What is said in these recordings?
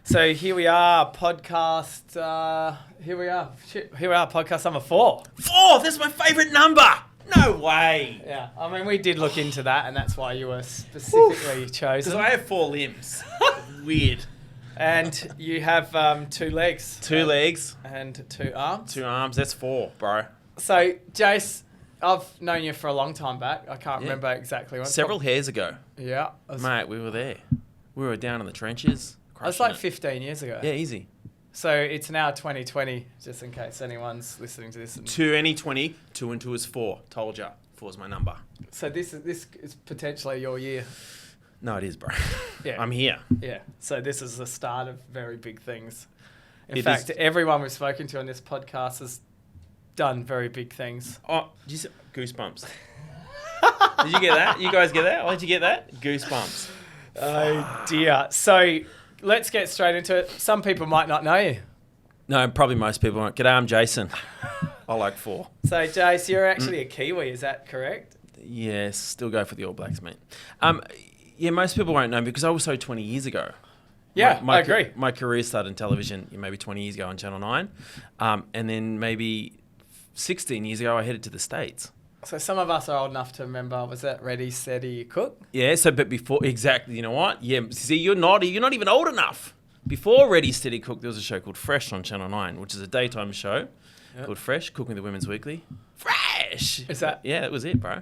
So here we are, podcast. Here we are, podcast number 4. 4. That's my favourite number. No way. Yeah, I mean we did look into that, and that's why you were specifically chosen. Because I have 4 limbs. Weird. And you have 2 legs. 2 legs and 2 arms. 2 arms. That's 4, bro. So Jace, I've known you for a long time back. I can't remember exactly when. Several hairs ago. Yeah, Mate, we were there. We were down in the trenches. That's like 15 years ago. Yeah, easy. So it's now 2020, just in case anyone's listening to this. 20, 2 and 2 is 4. Told ya. 4 is my number. So this is potentially your year. No, it is, bro. Yeah. I'm here. Yeah. So this is the start of very big things. In It fact, is. everyone we've spoken to on this podcast has done very big things. Oh, did you see? Goosebumps. Did you get that? You guys get that? Did you get that? Goosebumps. Oh dear. So let's get straight into it. Some people might not know you. No, probably most people won't. G'day, I'm Jason. I like 4. So Jace, you're actually a Kiwi, is that correct? Yes, still go for the All Blacks, mate. Yeah, most people won't know because I was so 20 years ago. Yeah, I agree. My career started in television maybe 20 years ago on Channel 9. And then maybe 16 years ago, I headed to the States. So some of us are old enough to remember, was that Ready, Steady, Cook? Yeah, so but before, exactly, you know what? Yeah, see, you're not even old enough. Before Ready, Steady, Cook, there was a show called Fresh on Channel 9, which is a daytime show called Fresh, Cooking with the Women's Weekly. Fresh! Is that? Yeah, that was it, bro.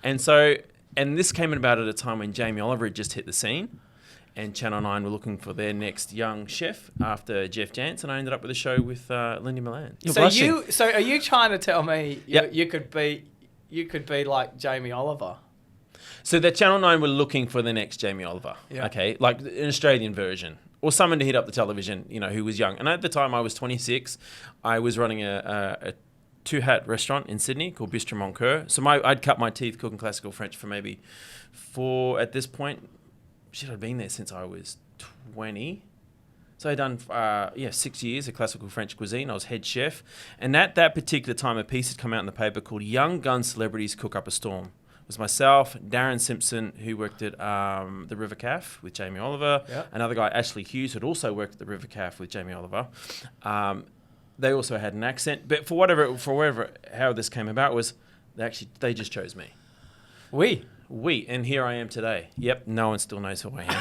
And so, and this came about at a time when Jamie Oliver had just hit the scene. And Channel 9 were looking for their next young chef after Jeff Jantz, and I ended up with a show with Lindy Milan. So are you trying to tell me you could be like Jamie Oliver? So the Channel 9 were looking for the next Jamie Oliver, okay, like an Australian version, or someone to hit up the television, you know, who was young. And at the time, I was 26. I was running a 2-hat restaurant in Sydney called Bistro Moncur. So I'd cut my teeth cooking classical French for maybe 4 at this point. I'd been there since I was 20. So I'd done, 6 years of classical French cuisine. I was head chef. And at that particular time, a piece had come out in the paper called Young Gun Celebrities Cook Up a Storm. It was myself, Darren Simpson, who worked at the River Calf with Jamie Oliver. Yep. Another guy, Ashley Hughes, who had also worked at the River Calf with Jamie Oliver. They also had an accent. But how this came about was they just chose me. We, and here I am today. Yep, no one still knows who I am.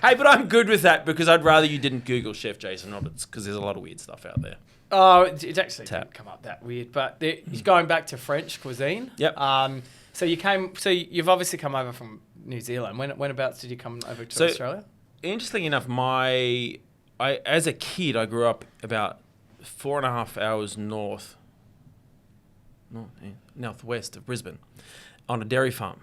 Hey, but I'm good with that because I'd rather you didn't Google Chef Jason Roberts because there's a lot of weird stuff out there. Oh, it actually didn't come up that weird. But going back to French cuisine. Yep. So you've obviously come over from New Zealand. Whenabouts did you come over to Australia? Interestingly enough, as a kid, I grew up about 4.5 hours northwest of Brisbane on a dairy farm.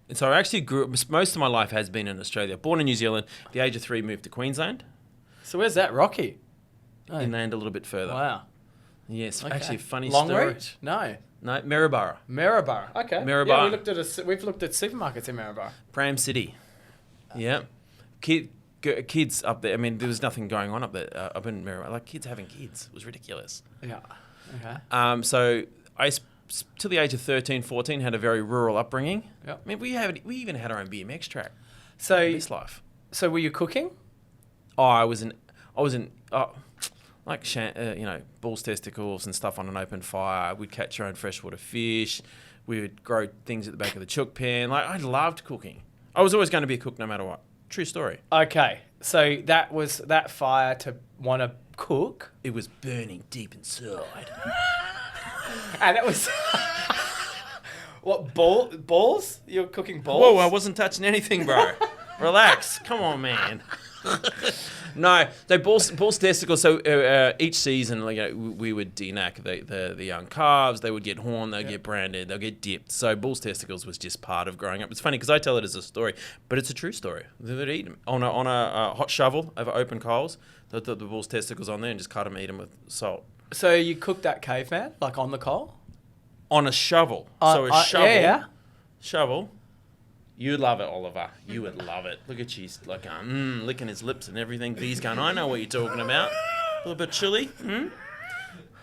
And so I actually grew up, most of my life has been in Australia. Born in New Zealand, at the age of 3 moved to Queensland. So where's that, Rocky? Oh. Inland a little bit further. Wow. Yes, okay. Actually a funny Long story. Reach? No, Maryborough. Okay. Maryborough. Yeah, we've looked at supermarkets in Maryborough. Pram City. Yeah. Kids up there, I mean, there was nothing going on up there, up in Maryborough. Like, kids having kids. It was ridiculous. Yeah. Okay. So I, till the age of 13, 14, had a very rural upbringing. Yep. I mean, we even had our own BMX track. So this life. So were you cooking? Oh, I was in bulls, testicles and stuff on an open fire. We'd catch our own freshwater fish. We would grow things at the back of the chook pan. Like, I loved cooking. I was always going to be a cook no matter what. True story. Okay. So that was that fire to want to cook? It was burning deep inside. And it was... What, balls? You're cooking balls? Whoa, I wasn't touching anything, bro. Relax. Come on, man. No, so bulls testicles. So each season, we would denac the young calves. They would get horned. They'd get branded. They'll get dipped. So bulls testicles was just part of growing up. It's funny because I tell it as a story, but it's a true story. They'd eat them on a hot shovel over open coals. They'd put the bulls testicles on there and just cut them, eat them with salt. So you cooked that caveman, like on the coal? On a shovel. Shovel. Yeah. Shovel. You'd love it, Oliver. You would love it. Look at you, like licking his lips and everything. He's going, I know what you're talking about. A little bit chilly.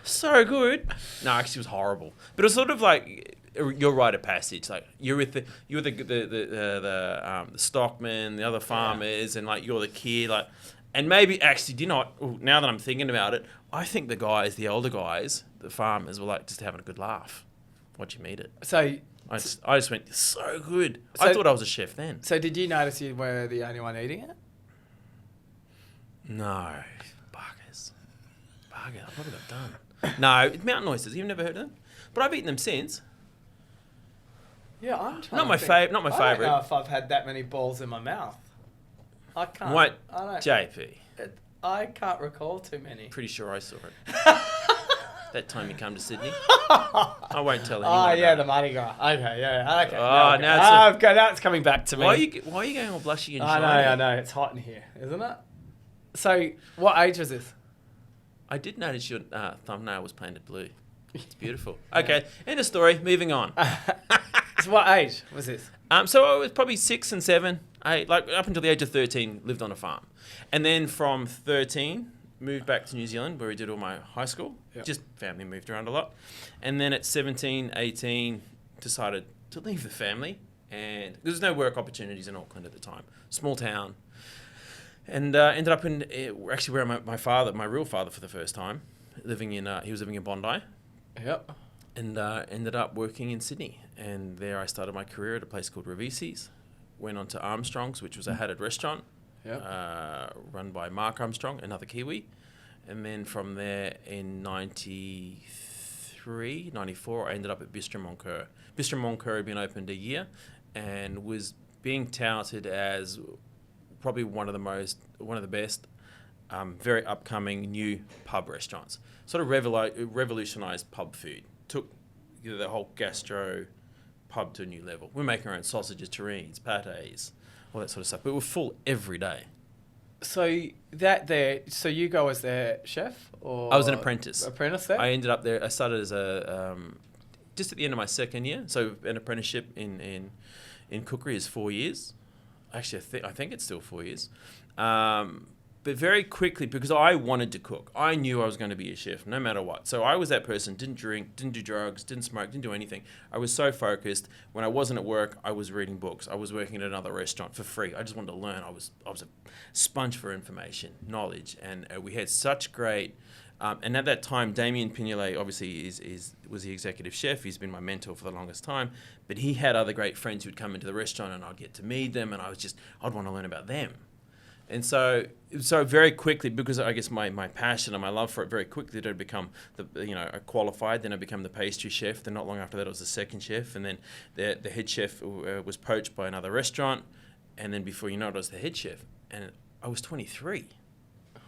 So good. No, actually, it was horrible. But it was sort of like your rite of passage. Like you're with the stockmen, the other farmers, and like you're the kid. Like, and maybe actually, do you know what? Now that I'm thinking about it, I think the older guys, the farmers, were like just having a good laugh. Watch you meet it. So I just went, so good. I thought I was a chef then. So did you notice you were the only one eating it? No. Buggers. I probably got done. No, mountain oysters. You've never heard of them? But I've eaten them since. Yeah, I'm trying Not my favourite. I don't know if I've had that many balls in my mouth. I can't. What? I don't, JP. I can't recall too many. Pretty sure I saw it. That time you come to Sydney. I won't tell anyone. Oh, yeah, about the Mardi Gras. Okay, yeah. Okay. Oh, now it's coming back to me. Why are you going all blushy and shiny? I know. It's hot in here, isn't it? So, what age was this? I did notice your thumbnail was painted blue. It's beautiful. Okay, end of story. Moving on. So what age was this? So I was probably 6 and 7. Like up until the age of 13, lived on a farm. And then from 13, moved back to New Zealand where we did all my high school. Yep. Just family moved around a lot. And then at 17, 18, decided to leave the family. And there was no work opportunities in Auckland at the time. Small town. And ended up in actually where my real father for the first time, he was living in Bondi. Yep. And ended up working in Sydney. And there I started my career at a place called Ravisi's. Went on to Armstrong's, which was a hatted restaurant. Yep. Run by Mark Armstrong, another Kiwi. And then from there in 93, 94, I ended up at Bistro Moncur. Bistro Moncur had been opened a year and was being touted as probably one of the best, very upcoming new pub restaurants. Sort of revolutionised pub food. Took the whole gastro pub to a new level. We're making our own sausages, terrines, pates, all that sort of stuff. But we're full every day. So you go as their chef, or I was an apprentice. Apprentice there. I ended up there. I started as just at the end of my second year. So an apprenticeship in cookery is 4 years. Actually, I think it's still 4 years. But very quickly, because I wanted to cook, I knew I was going to be a chef no matter what. So I was that person, didn't drink, didn't do drugs, didn't smoke, didn't do anything. I was so focused. When I wasn't at work, I was reading books. I was working at another restaurant for free. I just wanted to learn. I was a sponge for information, knowledge. And we had such great... and at that time, Damien Pignolet obviously was the executive chef. He's been my mentor for the longest time. But he had other great friends who'd come into the restaurant and I'd get to meet them and I'd want to learn about them. And so very quickly, because I guess my passion and my love for it, very quickly did become I qualified. Then I became the pastry chef. Then not long after that, I was the second chef. And then the head chef was poached by another restaurant. And then before you know it, I was the head chef. And I was 23.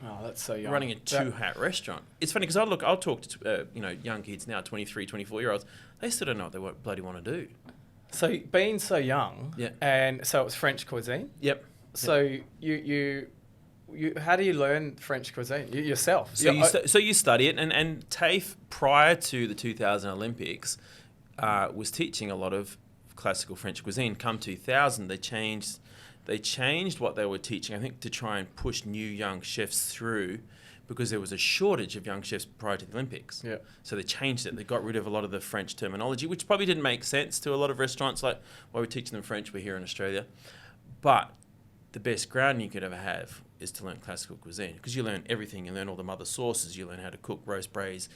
Oh, that's so young. Running a two-hat restaurant. It's funny because I'll talk to young kids now, 23, 24-year-olds. They still don't know what they bloody want to do. So being so young, yeah. And so it was French cuisine. Yep. So you how do you learn French cuisine yourself? So you study it, and TAFE prior to the 2000 Olympics was teaching a lot of classical French cuisine. Come 2000, they changed what they were teaching, I think, to try and push new young chefs through, because there was a shortage of young chefs prior to the Olympics. Yeah. So they changed it. They got rid of a lot of the French terminology, which probably didn't make sense to a lot of restaurants. Like, why we're teaching them French, we're here in Australia. But the best ground you could ever have is to learn classical cuisine, because you learn everything. You learn all the mother sauces. You learn how to cook, roast, braise,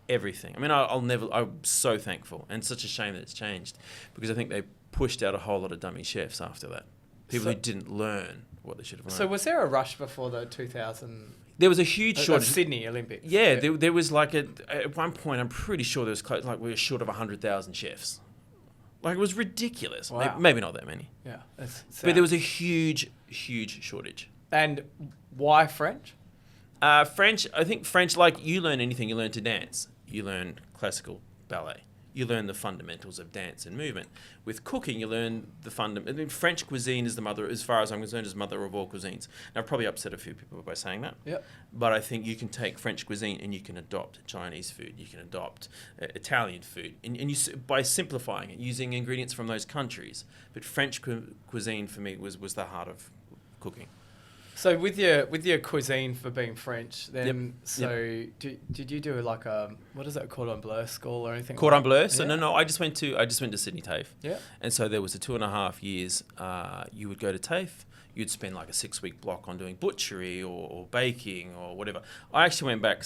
everything. I mean, I'm so thankful, and such a shame that it's changed, because I think they pushed out a whole lot of dummy chefs after that. People who didn't learn what they should have learned. So was there a rush before the 2000? There was a huge shortage. Sydney Olympics. Yeah, there was like at one point, I'm pretty sure there was we were short of 100,000 chefs. Like, it was ridiculous. Wow. Maybe not that many. Yeah. But there was a huge shortage. And why French? French, I think French, like you learn anything, you learn to dance. You learn classical ballet. You learn the fundamentals of dance and movement. With cooking, you learn the French cuisine is the mother, as far as I'm concerned, is mother of all cuisines. Now, I've probably upset a few people by saying that. Yep. But I think you can take French cuisine and you can adopt Chinese food. You can adopt Italian food. And by simplifying it, using ingredients from those countries. But French cuisine, for me, was the heart of cooking. So with your cuisine for being French, then did you do like a what is it, cordon bleu school or anything? Cordon bleu? So Yeah. no, I just went to Sydney TAFE. Yeah. And so there was a 2.5 years. You would go to TAFE. You'd spend like a 6-week block on doing butchery or baking or whatever. I actually went back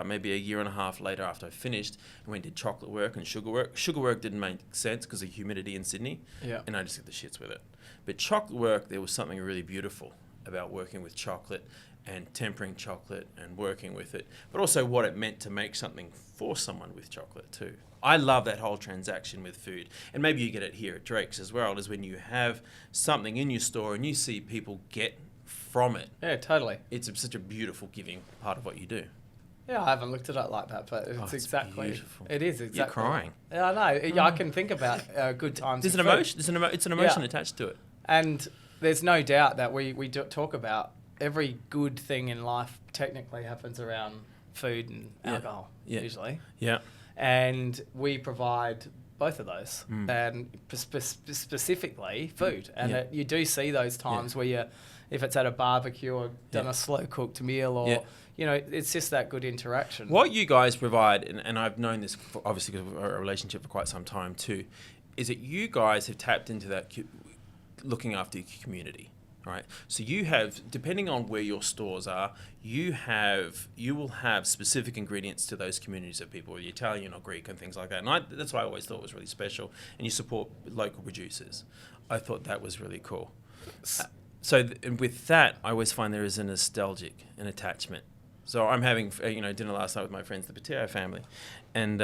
maybe a year and a half later after I finished and went and did chocolate work and sugar work. Sugar work didn't make sense because of humidity in Sydney. Yeah. And I just got the shits with it. But chocolate work, there was something really beautiful about working with chocolate and tempering chocolate and working with it, but also what it meant to make something for someone with chocolate too. I love that whole transaction with food. And maybe you get it here at Drake's as well, is when you have something in your store and you see people get from it. Yeah, totally. It's such a beautiful giving part of what you do. Yeah, I haven't looked at it like that, but it's exactly. Beautiful. It is exactly. You're crying. Yeah, I know. Yeah, I can think about good times. There's an with food. emotion. It's an emotion attached to it. And there's no doubt that we do talk about every good thing in life technically happens around food and alcohol, usually. Yeah. And we provide both of those, and specifically food. And you do see those times where if it's at a barbecue or done a slow cooked meal or, it's just that good interaction. What you guys provide, and I've known this obviously because of our relationship for quite some time too, is that you guys have tapped into that looking after your community. Right. So you have, depending on where your stores are, you will have specific ingredients to those communities of people, whether Italian or Greek and things like that. And that's what I always thought was really special. And you support local producers. I thought that was really cool. And with that, I always find there is a nostalgic, an attachment. So I'm having dinner last night with my friends, the Pateo family, and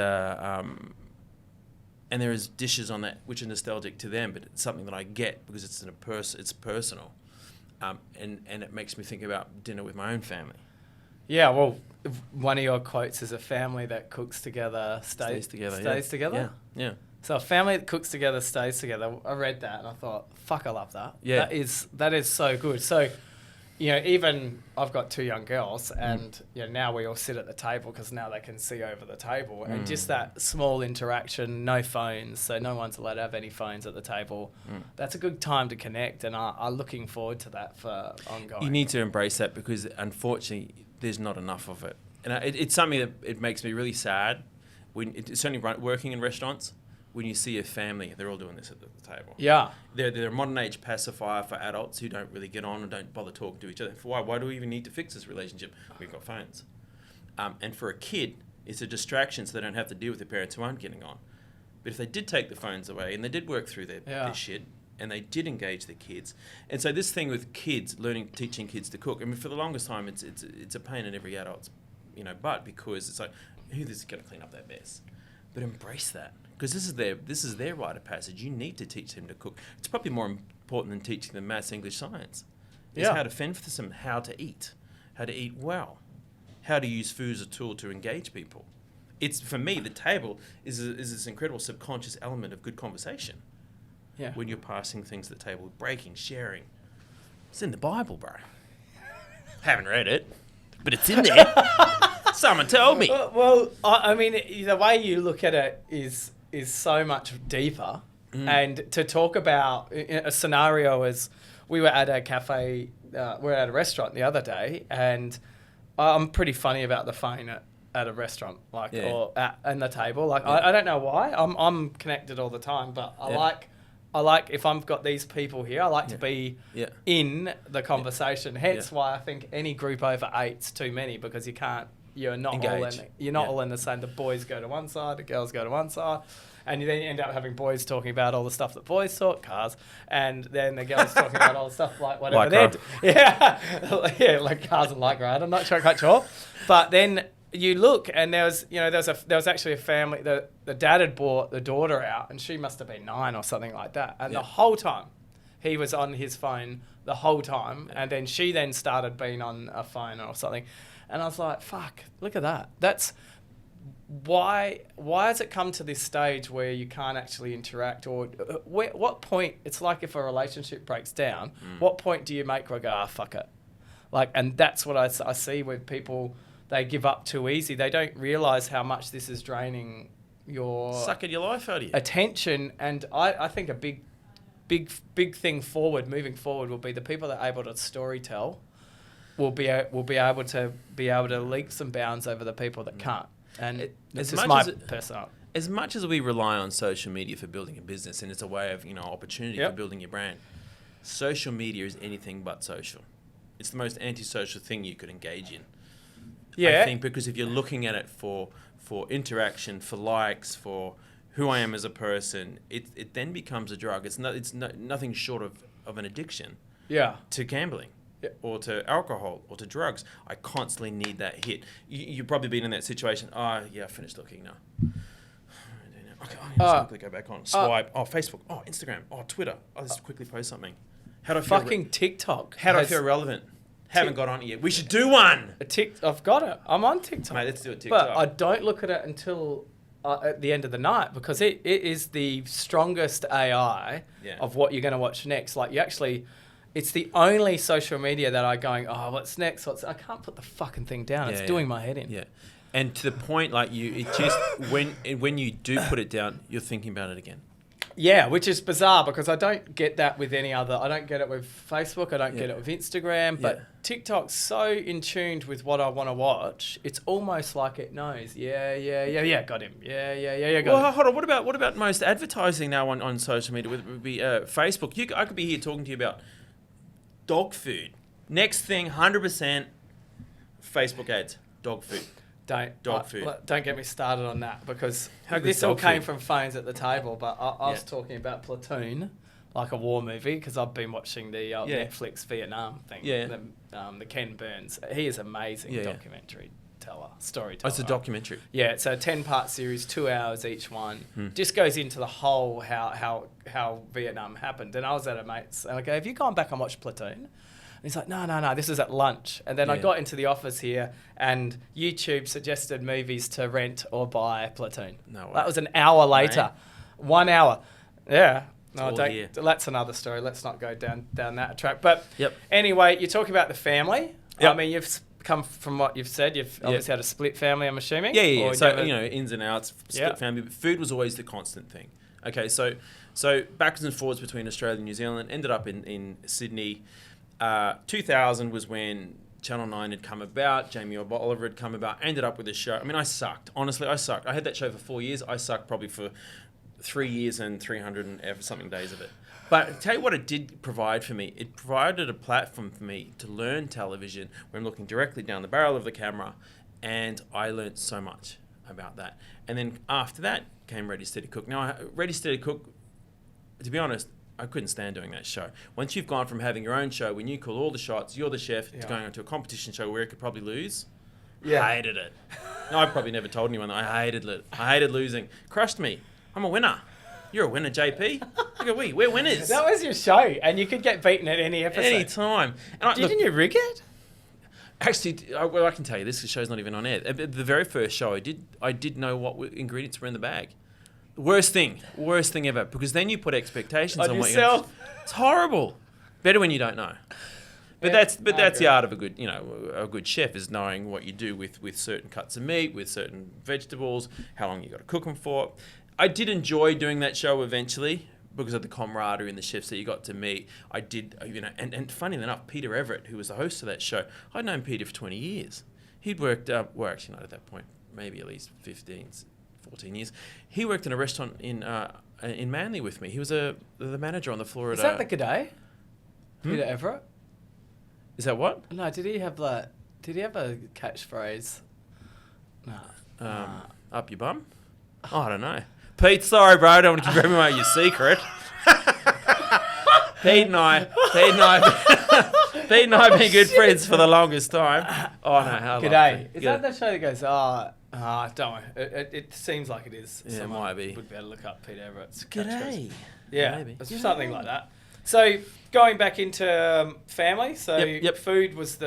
there is dishes on that which are nostalgic to them, but it's something that I get because it's personal. And it makes me think about dinner with my own family. Yeah, well, one of your quotes is a family that cooks together stays together. Yeah. So a family that cooks together stays together. I read that and I thought, fuck, I love that. Yeah. That is so good. So, even I've got 2 young girls and now we all sit at the table because now they can see over the table and just that small interaction, no phones, so no one's allowed to have any phones at the table. That's a good time to connect, and I'm looking forward to that for ongoing. You need to embrace that because unfortunately there's not enough of it. And it's something that it makes me really sad when it's certainly working in restaurants. When you see a family, they're all doing this at the table. Yeah. They're a modern age pacifier for adults who don't really get on and don't bother talking to each other. Why do we even need to fix this relationship? We've got phones. And for a kid, it's a distraction so they don't have to deal with their parents who aren't getting on. But if they did take the phones away and they did work through their shit and they did engage their kids. And so this thing with kids, teaching kids to cook, I mean, for the longest time, it's a pain in every adult's butt because it's like, who's going to clean up that mess? But embrace that. Because this is their rite of passage. You need to teach them to cook. It's probably more important than teaching them maths, English, science. It's how to fend for them, how to eat well, how to use food as a tool to engage people. It's, for me, the table is this incredible subconscious element of good conversation. Yeah. When you're passing things at the table, breaking, sharing. It's in the Bible, bro. Haven't read it, but it's in there. Someone told me. Well, I mean, the way you look at it is so much deeper. And to talk about a scenario as we were at a cafe, we were at a restaurant the other day, and I'm pretty funny about the phone at a restaurant, or at the table. Like, I don't know why. I'm connected all the time, but I like if I've got these people here, I like to be in the conversation. Hence why I think any group over 8's too many, because you're not all in the same. The boys go to one side, the girls go to one side, and you then end up having boys talking about all the stuff that boys talk, cars, and then the girls talking about all the stuff like whatever they're like cars and Lycra. I'm not quite sure, but then you look and there was actually a family. The dad had brought the daughter out, and she must have been 9 or something like that, and the whole time he was on his phone the whole time, and then she then started being on a phone or something. And I was like, fuck, look at that. That's why has it come to this stage where you can't actually interact? Or what point, it's like if a relationship breaks down, what point do you make where I go, fuck it? And that's what I see with people, they give up too easy. They don't realise how much this is draining your... Sucking your life out of you. Attention. And I think a big thing moving forward will be the people that are able to story tell will be able to leap some bounds over the people that can't. And as it's much my as personal. As much as we rely on social media for building a business, and it's a way of opportunity for building your brand, social media is anything but social. It's the most antisocial thing you could engage in. Yeah. I think because if you're looking at it for interaction, for likes, for who I am as a person, it then becomes a drug. It's nothing short of an addiction. Yeah. To gambling. Yeah. Or to alcohol, or to drugs. I constantly need that hit. You've probably been in that situation. Oh, yeah, I finished looking now. Okay, just quickly go back on. Swipe. Facebook. Oh, Instagram. Oh, Twitter. Oh, let's quickly post something. How do I feel? Fucking TikTok. How do I feel relevant? Haven't got on it yet. We should do one. I've got it. I'm on TikTok. Mate, let's do a TikTok. But I don't look at it until at the end of the night, because it is the strongest AI of what you're going to watch next. Like, you actually... It's the only social media that I'm going, oh, what's next? I can't put the fucking thing down. It's doing my head in. Yeah. And to the point, like, it just, when you do put it down, you're thinking about it again. Yeah, which is bizarre, because I don't get that with any other. I don't get it with Facebook. I don't get it with Instagram. But TikTok's so in tuned with what I want to watch. It's almost like it knows. Yeah, got him. Yeah, got him. Hold on. What about most advertising now on social media? Would be Facebook. I could be here talking to you about dog food. Next thing, 100% Facebook ads. Dog food. Don't get me started on that, because this all came from phones at the table. But I was talking about Platoon, like a war movie, because I've been watching the Netflix Vietnam thing. Yeah. The Ken Burns. He is amazing documentary storyteller. Oh, it's a documentary. Yeah, it's a 10-part series, 2 hours each one. Just goes into the whole how Vietnam happened. And I was at a mate's, and I go, have you gone back and watched Platoon? And he's like, no, this is at lunch. And then I got into the office here, and YouTube suggested movies to rent or buy Platoon. No way. That was an hour later. Right. 1 hour. Yeah. No, that's another story. Let's not go down that track. But anyway, you're talking about the family. Yep. I mean, you've come from what you've said. You've obviously had a split family, I'm assuming. Yeah. So, ins and outs, split family. But food was always the constant thing. Okay, so backwards and forwards between Australia and New Zealand. Ended up in Sydney. 2000 was when Channel 9 had come about, Jamie Oliver had come about, ended up with a show. I mean, I sucked. Honestly, I sucked. I had that show for 4 years. I sucked probably for 3 years and 300 and something days of it. But I'll tell you what it did provide for me. It provided a platform for me to learn television where I'm looking directly down the barrel of the camera, and I learned so much about that. And then after that came Ready, Steady, Cook. Now, Ready, Steady, Cook, to be honest, I couldn't stand doing that show. Once you've gone from having your own show, when you call all the shots, you're the chef, to going onto a competition show where it could probably lose, hated it. No, I probably never told anyone that. I hated it. I hated losing. Crushed me. I'm a winner. You're a winner, JP. Look at we're winners. That was your show, and you could get beaten at any episode. Any time. Didn't you rig it? Actually, I can tell you, this show's not even on air. The very first show I did know what ingredients were in the bag. Worst thing ever, because then you put expectations on what you're. It's horrible. Better when you don't know. But that's the art of a good chef, is knowing what you do with certain cuts of meat, with certain vegetables, how long you got to cook them for. I did enjoy doing that show eventually because of the camaraderie and the chefs that you got to meet. I did, and funny enough, Peter Everett, who was the host of that show, I'd known Peter for 20 years. He'd worked, actually not at that point, maybe at least 14 years. He worked in a restaurant in Manly with me. He was the manager on the floor. Is that the G'day? Peter Everett? Is that what? No, did he have a catchphrase? No. Up your bum? Oh, I don't know. Pete, sorry, bro. I don't want to give everyone your secret. Pete and I have been good friends for the longest time. Oh, no. How G'day. Is that the show that goes, don't worry. It seems like it is. Yeah, it might be. Would be able to look up Peter Everett's G'day. Yeah, maybe. Something like that. So, going back into family, food was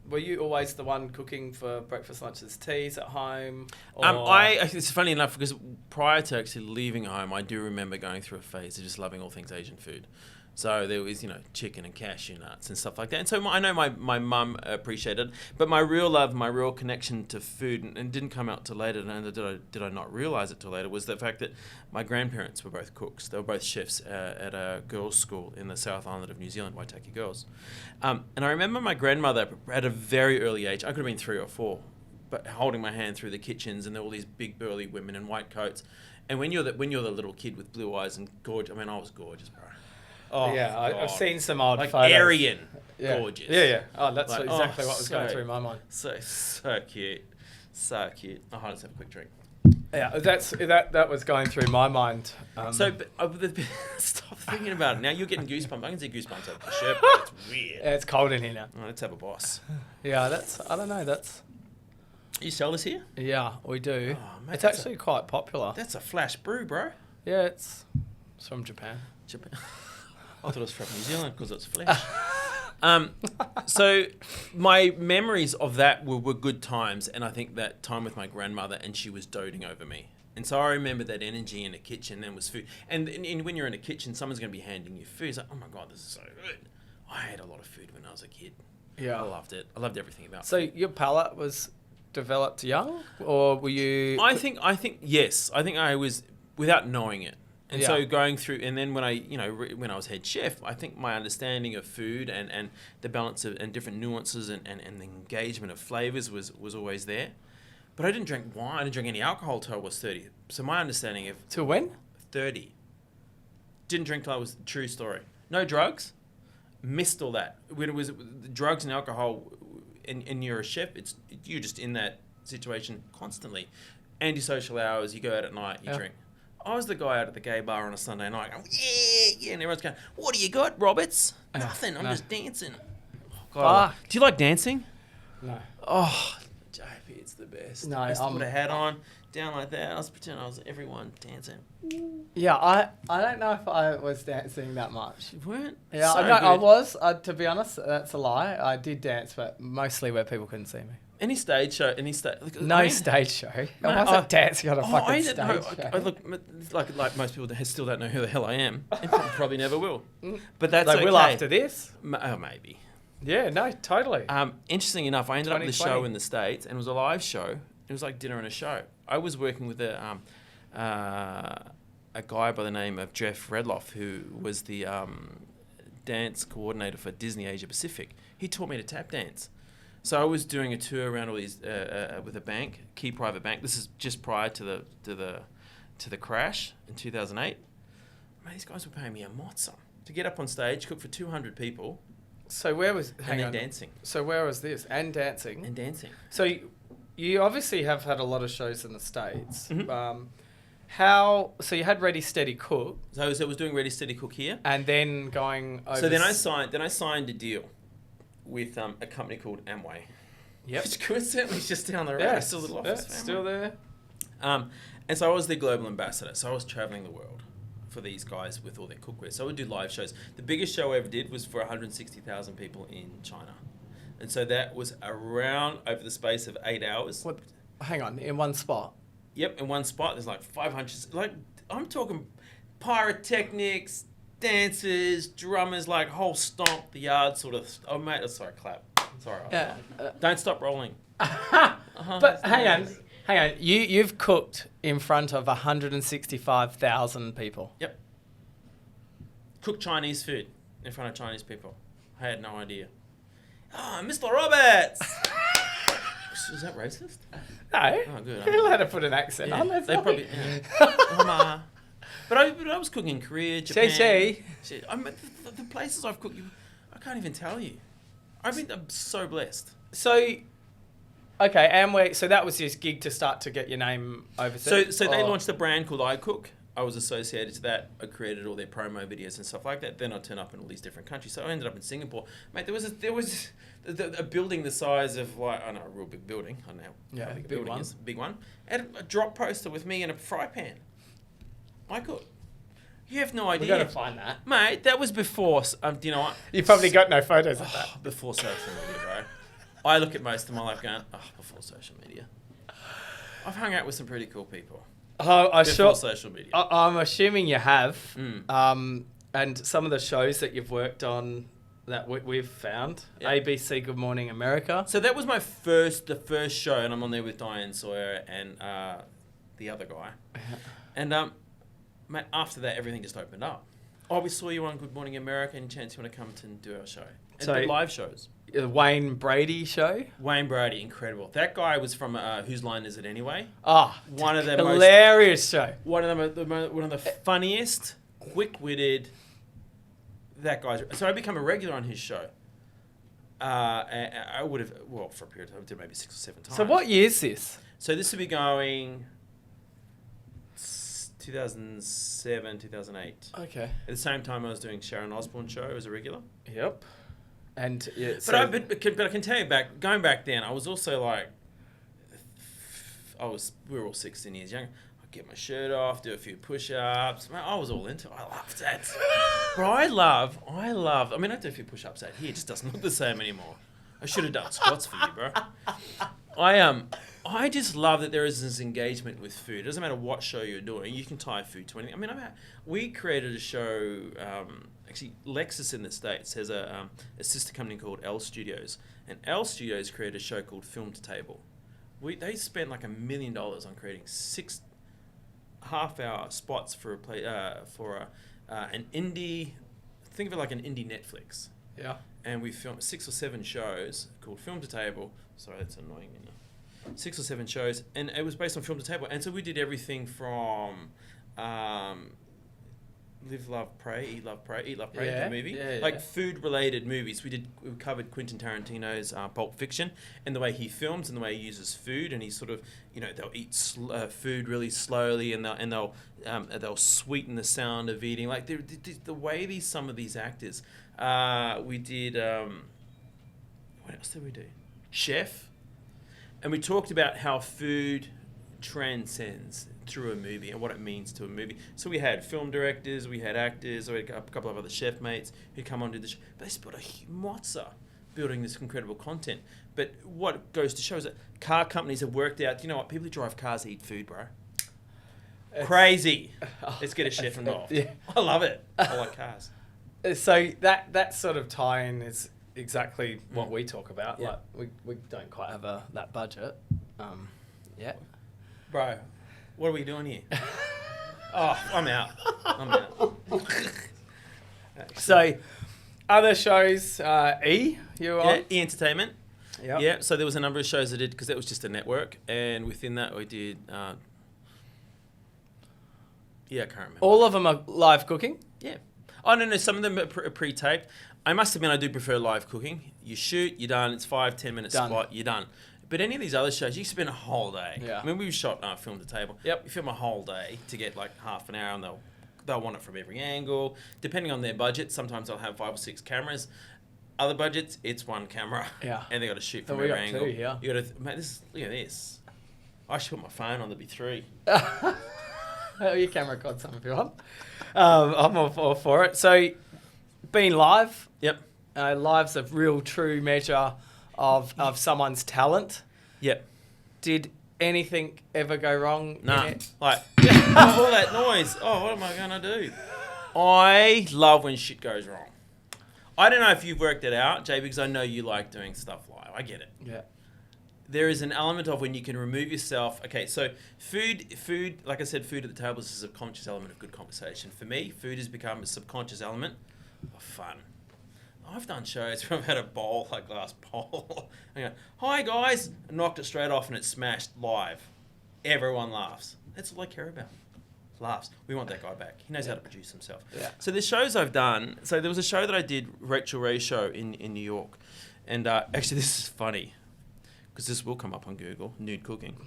were you always the one cooking for breakfast, lunches, teas at home? It's funny enough, because prior to actually leaving home, I do remember going through a phase of just loving all things Asian food. So there was, chicken and cashew nuts and stuff like that. And so I know my mum appreciated it, but my real love, my real connection to food, and didn't come out till later, and did I not realise it till later, was the fact that my grandparents were both cooks. They were both chefs at a girls' school in the South Island of New Zealand, Waitaki Girls. And I remember my grandmother, at a very early age, I could have been 3 or 4, but holding my hand through the kitchens, and there were all these big burly women in white coats. And when you're the little kid with blue eyes and gorgeous, I mean, I was gorgeous, bro. Oh, yeah, I've seen some odd like photos. Aryan, yeah. gorgeous. Yeah. Oh, that's exactly what was going through my mind. So cute. So cute. Oh, I'll just have a quick drink. Yeah, that was going through my mind. Stop thinking about it. Now you're getting goosebumps. I can see goosebumps over the shirt, but it's weird. Yeah, it's cold in here now. Oh, let's have a boss. Yeah, I don't know, You sell this here? Yeah, we do. Oh, mate, it's actually quite popular. That's a flash brew, bro. Yeah, it's from Japan. I thought it was from New Zealand because it's flesh. So my memories of that were good times, and I think that time with my grandmother, and she was doting over me. And so I remember that energy in the kitchen, and was food. And when you're in a kitchen, someone's going to be handing you food. It's like, oh my God, this is so good. I ate a lot of food when I was a kid. Yeah. I loved it. I loved everything about So food. your palate was developed young, or were you... I think yes. I think I was, without knowing it. And so going through, and then when when I was head chef, I think my understanding of food and the balance of and different nuances and the engagement of flavors was always there. But I didn't drink wine. I didn't drink any alcohol till I was 30. So my understanding of... Till when? 30. Didn't drink till I was... True story. No drugs. Missed all that. When it was drugs and alcohol, and you're a chef, you're just in that situation constantly. Antisocial hours, you go out at night, you drink. I was the guy out at the gay bar on a Sunday night going, yeah, and everyone's going, what do you got, Roberts? Nothing, I'm just dancing. Oh, God, do you like dancing? No. Oh, JP, it's the best. No, I used to put a hat on, down like that. I was pretending I was everyone dancing. Yeah, I don't know if I was dancing that much. You weren't? Yeah, So I good. was. To be honest, that's a lie. I did dance, but mostly where people couldn't see me. Any stage show, No stage show. I wasn't dancing on a fucking stage show. I look like most people that still don't know who the hell I am, and probably never will. But that's They okay. will after this. Maybe. Yeah, no, totally. Interesting enough, I ended up with a 2020. show in the States, and it was a live show. It was like dinner and a show. I was working with a guy by the name of Jeff Redloff, who was the dance coordinator for Disney Asia Pacific. He taught me to tap dance. So I was doing a tour around all these with a bank, Key Private Bank. This is just prior to the crash in 2008. Man, these guys were paying me a mozza to get up on stage, cook for 200 people, So where was... and then dancing. So where was this? And dancing. And dancing. So you obviously have had a lot of shows in the States. Mm-hmm. So you had Ready Steady Cook, So I was doing Ready Steady Cook here. and then going over... So then I signed a deal with a company called Amway. Yep. Which coincidentally is just down the road. Yeah, It's still a little office family. still there. And so I was the global ambassador. So I was traveling the world for these guys with all their cookware. So I would do live shows. The biggest show I ever did was for 160,000 people in China. And so that was around over the space of 8 hours. What? Hang on, in one spot. Yep, in one spot there's like 500. Like I'm talking pyrotechnics, dancers, drummers, like whole stomp the yard sort of. Oh mate, sorry, clap. Sorry. Yeah. Don't stop rolling. But hang on. You've cooked in front of 165,000 people. Yep. Cook Chinese food in front of Chinese people. I had no idea. Oh, Mr. Roberts. Was that racist? No. Oh, good. You're allowed to put an accent on. That's They nothing. probably. But I was cooking in Korea, Japan. Shit. I mean, the places I've cooked, I can't even tell you. I'm so blessed. So, okay, Amway. So that was this gig to start to get your name overseas. So they launched a brand called iCook. I was associated to that. I created all their promo videos and stuff like that. Then I turned up in all these different countries. So I ended up in Singapore. Mate, there was a building the size of like a real big building. I don't know. Yeah, how big a big building one. is. Big one. Had a drop poster with me in a fry pan. iCook. You have no idea. We've got to find that. Mate, that was before. Do you know what? You probably got no photos of that. Before social media, bro. I look at most of my life going, before social media. I've hung out with some pretty cool people. Oh, Before social media. I'm assuming you have. and some of the shows that you've worked on that we've found. Yeah. ABC Good Morning America. So that was the first show, and I'm on there with Diane Sawyer and the other guy. And mate, after that, everything just opened up. Oh, we saw you on Good Morning America, and chance you want to come and do our show. And So- do live shows. Wayne Brady show. Wayne Brady, incredible. That guy was from Whose Line Is It Anyway? Oh, One of the hilarious show. one of the funniest, quick-witted. That guy's. So I become a regular on his show. And I would have, well, for a period of time, I did maybe 6 or 7 times. So what year is this? So this would be going 2007, 2008. Okay. At the same time, I was doing Sharon Osbourne's show as a regular. Yep. And yeah, But I can tell you going back then, I was also like, we were all 16 years young. I'd get my shirt off, do a few push-ups. Man, I was all into it. I loved that. Bro, I mean, I do a few push-ups out here. It just doesn't look the same anymore. I should have done squats for you, bro. I just love that there is this engagement with food. It doesn't matter what show you're doing. You can tie food to anything. I mean, we created a show. Actually, Lexus in the States has a sister company called L Studios, and L Studios created a show called Film to Table. They spent like $1 million on creating 6 half-hour spots for an indie. Think of it like an indie Netflix. yeah. And we filmed 6 or 7 shows called Film to Table. Sorry, that's annoying. 6 or 7 shows, and it was based on Film to Table. And so we did everything from Live, Love, Pray, Eat, Love, Pray, the movie. Like food-related movies. We covered Quentin Tarantino's Pulp Fiction and the way he films and the way he uses food. And he sort of, they'll eat food really slowly, and they'll sweeten the sound of eating. Like the way some of these actors. We did. What else did we do? Chef. And we talked about how food transcends through a movie and what it means to a movie. So we had film directors, we had actors, we had a couple of other chef mates who come on to the show. But they spent a mozza building this incredible content. But what goes to show is that car companies have worked out, you know what, people who drive cars eat food, bro. Crazy. Let's get a chef involved. Yeah. I love it. I like cars. So that sort of tie-in is exactly what we talk about. Yeah. Like we don't quite have that budget yet. Bro, what are we doing here? Oh, I'm out. So other shows, you're on? E! Entertainment. Yep. Yeah, so there was a number of shows I did because that was just a network, and within that we did. I can't remember. All of them are live cooking? Yeah. Oh no, some of them are pre-taped. I must admit, I do prefer live cooking. You shoot, you're done. It's 5-10 minute Done. spot, you're done. But any of these other shows, you spend a whole day. Yeah. I mean, we shot Film to Table. Yep. You film a whole day to get like half an hour, and they'll want it from every angle. Depending on their budget, sometimes they'll have 5 or 6 cameras. Other budgets, it's 1 camera. Yeah. And they got to shoot So from we every got angle. 2, yeah. You got to, mate. Look at this. I should put my phone on. There'd be 3. You can record some if you want. I'm all for it. So, being live. Yep. Live's a real true measure of someone's talent. Yep. Did anything ever go wrong? Nah. In it? Like, all that noise. Oh, what am I going to do? I love when shit goes wrong. I don't know if you've worked it out, Jay, because I know you like doing stuff live. I get it. Yeah. There is an element of when you can remove yourself. Okay, so food, like I said, food at the table is a subconscious element of good conversation. For me, food has become a subconscious element of fun. I've done shows where I've had a glass bowl. I go, hi guys, and knocked it straight off and it smashed live. Everyone laughs. That's all I care about. Laughs. We want that guy back. He knows how to produce himself. Yeah. So the shows I've done, so there was a show that I did, Rachel Ray's show in New York. And actually this is funny, because this will come up on Google, nude cooking.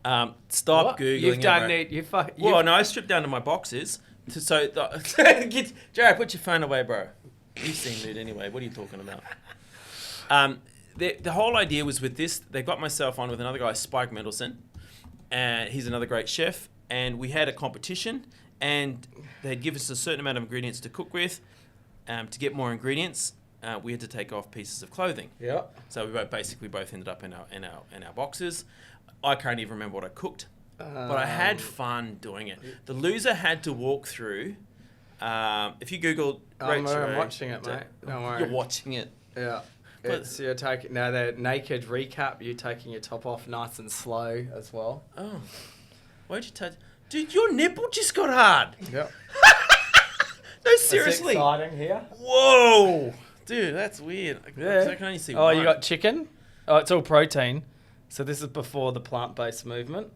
Stop What? Googling You've it, done bro. it. Well, no, I stripped down to my boxes. Jared, put your phone away, bro. You've seen nude anyway. What are you talking about? The whole idea was with this, they got myself on with another guy, Spike Mendelson, and he's another great chef, and we had a competition, and they'd give us a certain amount of ingredients to cook with. To get more ingredients, we had to take off pieces of clothing. Yeah. So we both ended up in our boxes. I can't even remember what I cooked, but I had fun doing it. The loser had to walk through If you Google I'm Rachel, watching it, mate. Don't worry. You're watching it. Yeah. It's you're taking now the naked recap. You taking your top off nice and slow as well. Oh, why'd you touch? Dude, your nipple just got hard. Yep. No, seriously. That's exciting here. Whoa, dude, that's weird. Yeah. I can only see Oh, one. you got chicken. Oh, it's all protein. So this is before the plant-based movement.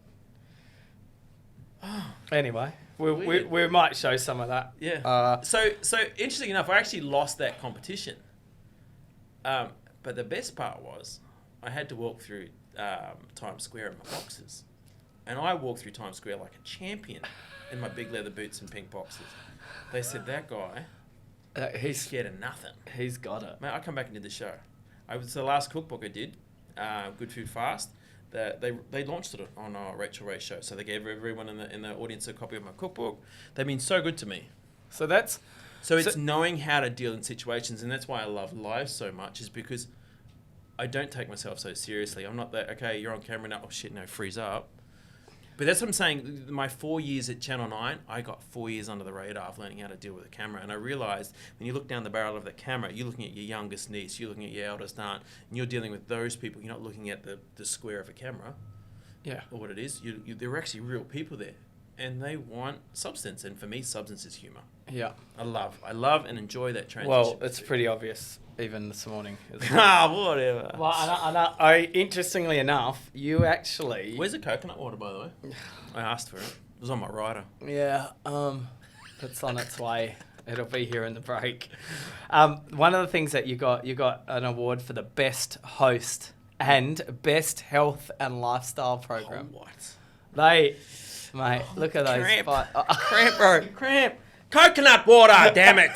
Anyway, we might show some of that. Yeah. So interesting enough, I actually lost that competition. But the best part was, I had to walk through Times Square in my boxers, and I walked through Times Square like a champion in my big leather boots and pink boxers. They said that guy, he's scared of nothing. He's got it. Mate, I come back and did the show. It's the last cookbook I did, Good Food Fast. They launched it on Rachel Ray's show, so they gave everyone in the audience a copy of my cookbook. They've been so good to me. So it's knowing how to deal in situations, and that's why I love live so much, is because I don't take myself so seriously. I'm not that, okay, you're on camera now, oh shit, no, freeze up. But that's what I'm saying. My 4 years at Channel 9, I got 4 years under the radar of learning how to deal with a camera. And I realised when you look down the barrel of the camera, you're looking at your youngest niece, you're looking at your eldest aunt, and you're dealing with those people. You're not looking at the square of a camera. Yeah. Or what it is. There are actually real people there. And they want substance. And for me, substance is humour. Yeah. I love and enjoy that transition. Well, it's pretty obvious even this morning. Whatever. Well, interestingly enough, you actually... Where's the coconut water, by the way? I asked for it. It was on my rider. Yeah, it's on its way. It'll be here in the break. One of the things that you got an award for the best host and best health and lifestyle program. Oh, what? Mate, look at those. Cramp. Cramp, bro. Cramp. Coconut water, damn it.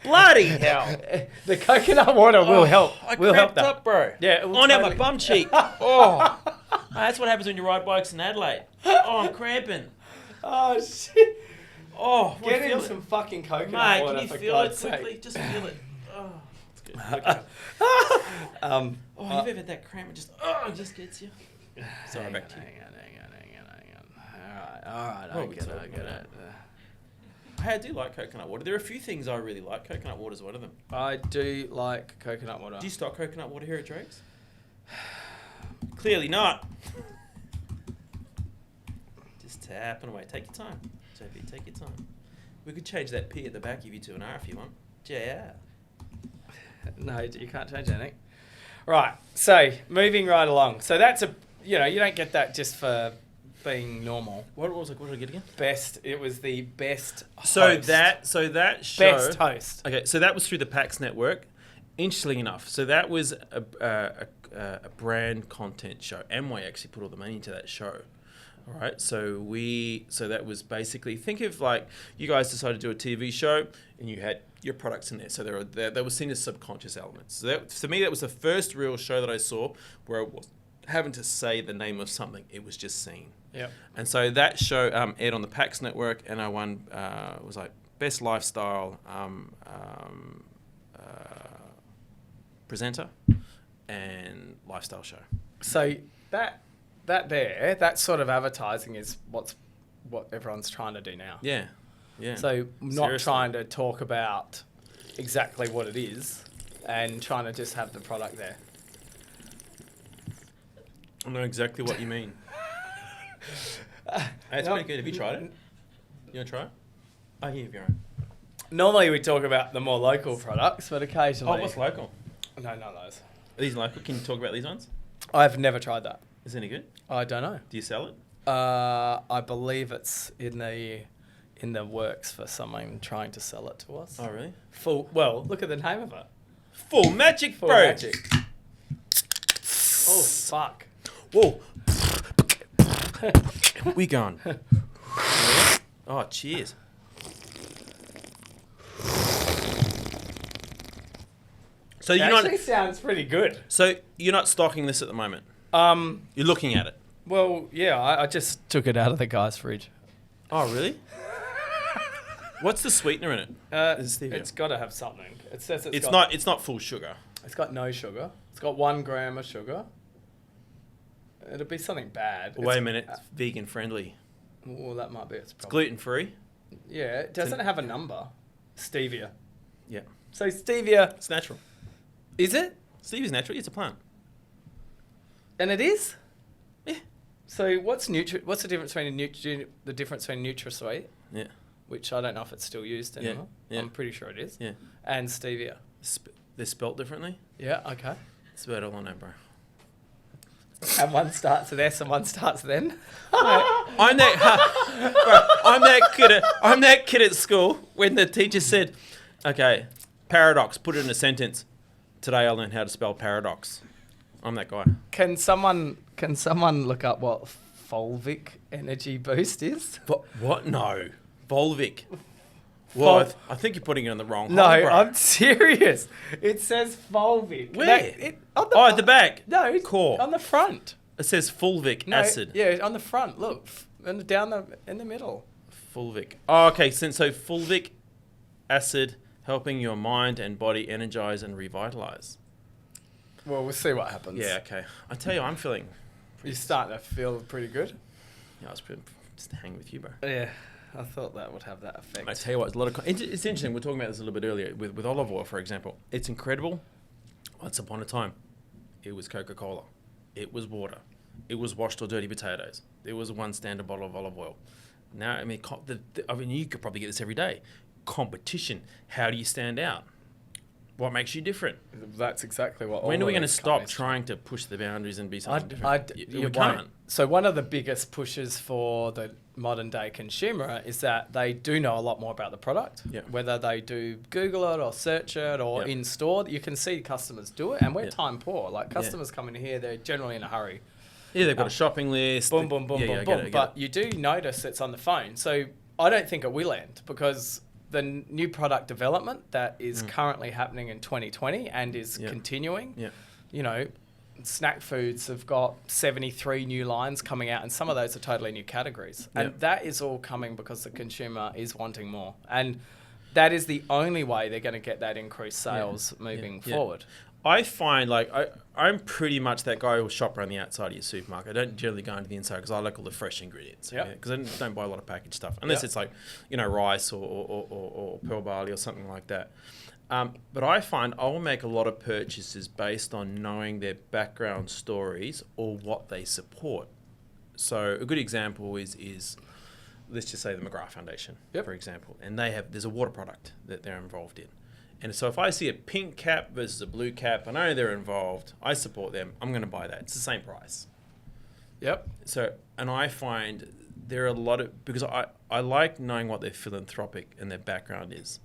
Bloody hell. The coconut water will help. I will help cramped that. up, bro. Yeah, it will On down totally- my bum cheek. Oh. That's what happens when you ride bikes in Adelaide. Oh, I'm cramping. Oh, shit. Oh, Get feel in it. some fucking coconut Mate, water, can you for feel it God's sake. quickly? Just feel it. Oh, it's good. You've ever had that cramp? It just gets you. Sorry, back to you. Hang on. All right. I get it. Hey, I do like coconut water. There are a few things I really like. Coconut water is one of them. I do like coconut water. Do you stock coconut water here at Drake's? Clearly not. Just tapping away. Take your time. JB, take your time. We could change that P at the back of you to an R if you want. Yeah. No, you can't change anything. Right. So moving right along. So that's you don't get that just for being normal. What was it? What did I get again? Best. It was the best. So host. that show. Best host. Okay, so that was through the PAX network. Interestingly enough, so that was a brand content show. Amway actually put all the money into that show. All right, so that was basically, think of like you guys decided to do a TV show and you had your products in there. So they were seen as subconscious elements. So to me, that was the first real show that I saw where I was having to say the name of something. It was just seen. Yep. And so that show aired on the PAX network, and I won. It was like best lifestyle presenter and lifestyle show. So that sort of advertising is what everyone's trying to do now. Yeah. Yeah. So not Seriously. trying to talk about exactly what it is and trying to just have the product there. I know exactly what you mean. It's pretty good. Have you tried it? You want to try it? Oh, here, you're on. Normally we talk about the more local products, but occasionally... Oh, what's local? No, none of those. Are these local? Can you talk about these ones? I've never tried that. Is it any good? I don't know. Do you sell it? I believe it's in the works for someone trying to sell it to us. Oh, really? Well, look at the name of it. Full magic, Full bro. Magic. Oh, fuck. Whoa. We gone. Oh, cheers. So you're Actually not. sounds pretty good. So you're not stocking this at the moment. You're looking at it. Well, yeah, I just took it out of the guy's fridge. Oh, really? What's the sweetener in it? Is it stevia? It's got to have something. It says It's not full sugar. It's got no sugar. It's got 1 gram of sugar. It'll be something bad. Wait a minute. It's vegan friendly. Well, that might be its It's problem. gluten free. Yeah, it doesn't have a number. stevia. Yeah. So stevia, It's natural. is it? Stevia's natural. It's a plant. And it is? Yeah. So what's the difference between NutraSweet, Yeah. which I don't know if it's still used anymore. Yeah. I'm pretty sure it is. Yeah. And stevia. They're spelt differently. Yeah, okay. That's about all I know, bro. And one starts with S and one starts with N. Mate, I'm that kid at school when the teacher said, "Okay, paradox. Put it in a sentence." Today I learned how to spell paradox. I'm that guy. Can someone look up what fulvic energy boost is? What? No, Volvic. Well, I think you're putting it on the wrong. No, hole, bro. I'm serious. It says fulvic. Where? At the back. No, it's Core. on the front. It says fulvic No, acid. Yeah, on the front. Look, in the middle. Fulvic. Oh, okay. So fulvic acid helping your mind and body energize and revitalize. Well, we'll see what happens. Yeah. Okay. I tell you, I'm feeling. You're starting to feel pretty good. Yeah, I was just hanging with you, bro. Yeah, I thought that would have that effect. I tell you what, it's a lot of. It's interesting. We we're talking about this a little bit earlier with olive oil, for example. It's incredible. Once upon a time, it was Coca-Cola, it was water, it was washed or dirty potatoes. There was one standard bottle of olive oil. Now, I mean, you could probably get this every day. Competition. How do you stand out? What makes you different? That's exactly what. When are we going to stop trying to push the boundaries and be something different? We won't. can't. So one of the biggest pushes for the modern day consumer is that they do know a lot more about the product. Yeah. Whether they do Google it or search it or in store, you can see customers do it, and we're time poor. Like customers come in here, they're generally in a hurry. Yeah, they've got a shopping list. Boom, boom, boom, boom, boom. But you do notice it's on the phone. So I don't think it will end because the new product development that is currently happening in 2020 and is continuing, you know, snack foods have got 73 new lines coming out, and some of those are totally new categories. And that is all coming because the consumer is wanting more. And that is the only way they're going to get that increased sales moving forward. I find I'm pretty much that guy who'll shop around the outside of your supermarket. I don't generally go into the inside because I like all the fresh ingredients. Because I don't buy a lot of packaged stuff unless it's like, you know, rice or pearl barley or something like that. But I find I will make a lot of purchases based on knowing their background stories or what they support. So a good example is let's just say the McGrath Foundation, for example, and there's a water product that they're involved in. And so if I see a pink cap versus a blue cap, I know they're involved, I support them, I'm going to buy that. It's the same price. Yep. So, and I find there are a lot of, because I like knowing what their philanthropic and their background is.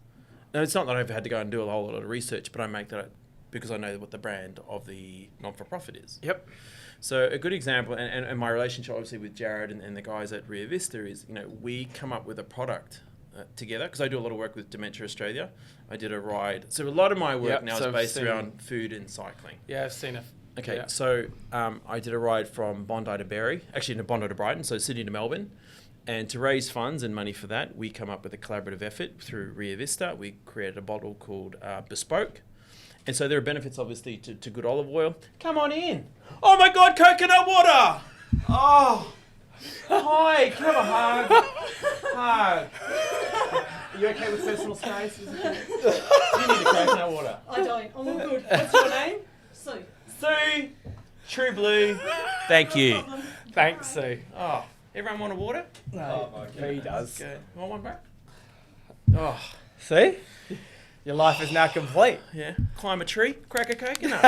Now, it's not that I've had to go and do a whole lot of research, but I make that because I know what the brand of the non-for-profit is. Yep. So a good example, and my relationship obviously with Jared and the guys at Rio Vista is, you know, we come up with a product together, because I do a lot of work with Dementia Australia. I did a ride. So a lot of my work now is based around food and cycling. Yeah, I've seen it. Okay, so I did a ride from Bondi to Berry, actually no, Bondi to Brighton, so Sydney to Melbourne. And to raise funds and money for that, we come up with a collaborative effort through Rio Vista. We created a bottle called Bespoke. And so there are benefits, obviously, to good olive oil. Come on in. Oh, my God, coconut water. Oh, hi, can I have a hug? Are you okay with personal space? You need a coconut water. I don't. I'm all good. What's your name? Sue. Sue, True Blue. Thank you. Thanks, Sue. Oh, everyone want a water? No, he does. Good. Want one, bro? Oh, see? Your life is now complete. Yeah. Climb a tree, crack a coconut.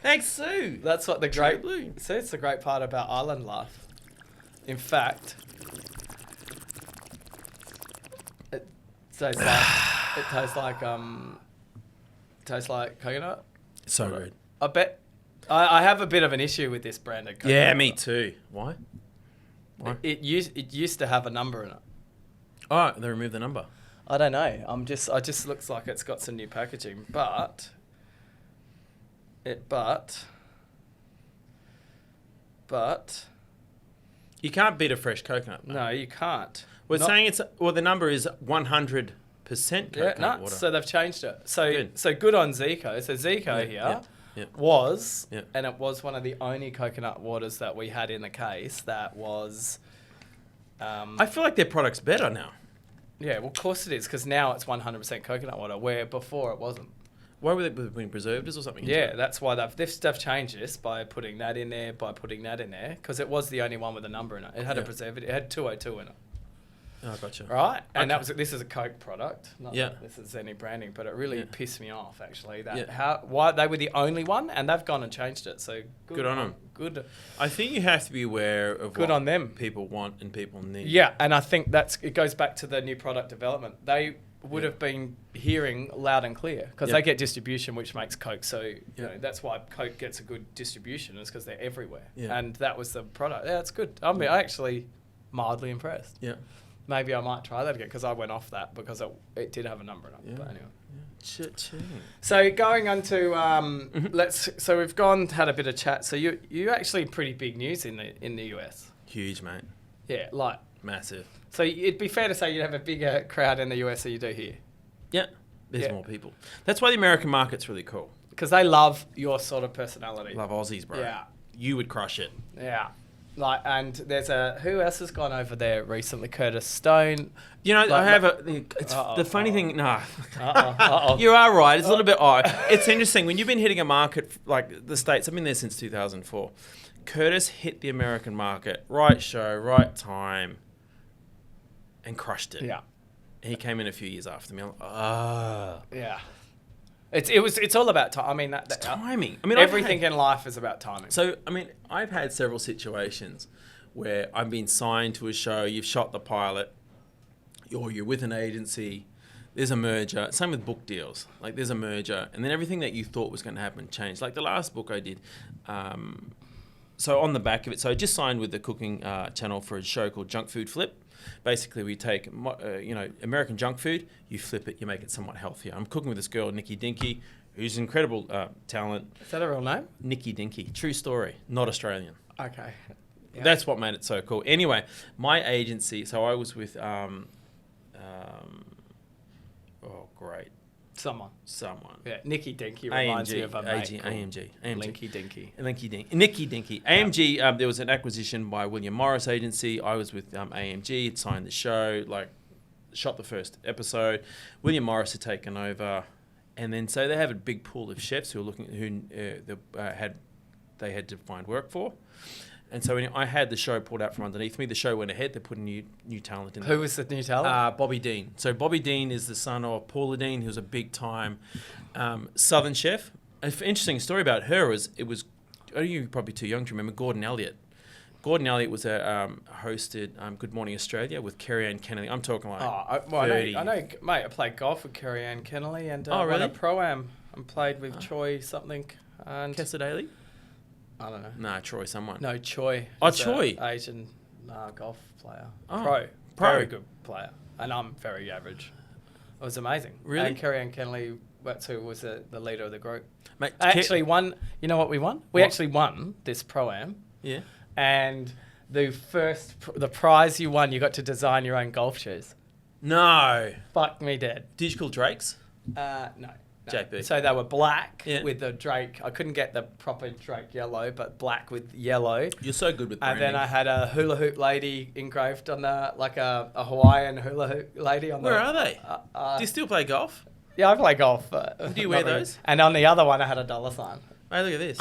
Thanks, Sue. That's what it's the great part about island life. In fact, it tastes like coconut. So good. I bet I have a bit of an issue with this brand of coconut. Yeah, me too. Why? It used to have a number in it. Oh, they removed the number. I don't know. I just looks like it's got some new packaging, but you can't beat a fresh coconut. No, you can't. We're saying the number is 100% coconut water. So they've changed it. So good on Zico. So Zico was, and it was one of the only coconut waters that we had in the case that was. I feel like their product's better now. Yeah, well, of course it is, because now it's 100% coconut water, where before it wasn't. Why were they putting preservatives or something? Yeah, that's why they've changed this by putting that in there, because it was the only one with a number in it. It had a preservative. It had 202 in it. Oh, gotcha. Right, and this is a Coke product. Not Yeah. that this is any branding, but it really pissed me off actually. Yeah. Why they were the only one, and they've gone and changed it. So Good on them. Good. I think you have to be aware of Good what on them. people want and people need. Yeah, and I think it goes back to the new product development. They would have been hearing loud and clear because they get distribution, which makes Coke. So you know, that's why Coke gets a good distribution, is because they're everywhere. Yeah. And that was the product. Yeah, it's good. I mean, I actually mildly impressed. Yeah. Maybe I might try that again, because I went off that because it did have a number in it. Yeah. But anyway. Cha-ching. So going on to so we've had a bit of chat. So you actually pretty big news in the US. Huge, mate. Yeah, like Massive. so it'd be fair to say you'd have a bigger crowd in the US than you do here, Yeah. There's more people. That's why the American market's really cool. because they love your sort of personality. Love Aussies, bro. Yeah, You would crush it. yeah. Like, and there's who else has gone over there recently? Curtis Stone. You know, Like- the funny thing, nah. Uh-oh. You are right. It's a little bit odd. It's interesting. When you've been hitting a market like the States, I've been there since 2004. Curtis hit the American market, right show, right time, and crushed it. Yeah, He came in a few years after me. I'm like, yeah. It's all about time. I mean, it's timing. I mean, everything in life is about timing. So, I mean, I've had several situations where I've been signed to a show, you've shot the pilot, or you're with an agency, there's a merger. Same with book deals. Like, there's a merger, and then everything that you thought was going to happen changed. Like the last book I did. So on the back of it, so I just signed with the cooking channel for a show called Junk Food Flip. Basically, we take American junk food, you flip it, you make it somewhat healthier. I'm cooking with this girl, Nikki Dinky, who's an incredible talent. Is that a real name? Nikki Dinky, true story, not Australian. Okay. Yeah. That's what made it so cool. Anyway, my agency, so I was with, Someone. Yeah, Nikki Dinky reminds me of a mate called AMG. Linky Dinky. Nikki Dinky. AMG, there was an acquisition by William Morris Agency. I was with AMG, had signed the show, like, shot the first episode. William Morris had taken over. And then, so they have a big pool of chefs who they had to find work for. And so when I had the show pulled out from underneath me, the show went ahead. They put a new talent in there. Who was the new talent? Bobby Dean. So Bobby Dean is the son of Paula Dean, who's a big-time Southern chef. An interesting story about her is you're probably too young to remember Gordon Elliott. Gordon Elliott was hosted Good Morning Australia with Kerry-Anne Kennelly. I'm talking like 30. I know, mate. I played golf with Kerry-Anne Kennelly and really? won a pro-am and played with Choi something. And Casadale? I don't know. Nah, Troy someone. No, Choi. Oh, is a Choi. Asian golf player. Oh, Pro. pro. Very good player. And I'm very average. It was amazing. Really? And Kerry-Anne Kennelly, that's who was the leader of the group. Mate, I actually won. You know what we won? We actually won this pro-am. Yeah. And the prize you won, you got to design your own golf shoes. No. Fuck me dead. Did you call Drakes? No. JP. So they were black Yeah. with the Drake. I couldn't get the proper Drake yellow, but black with yellow. You're so good with And branding. then I had a hula hoop lady engraved on like a Hawaiian hula hoop lady on Where are they? Uh, Do you still play golf? yeah, I play golf. Do you wear not really. those? And on the other one, I had a dollar sign. Hey, look at this.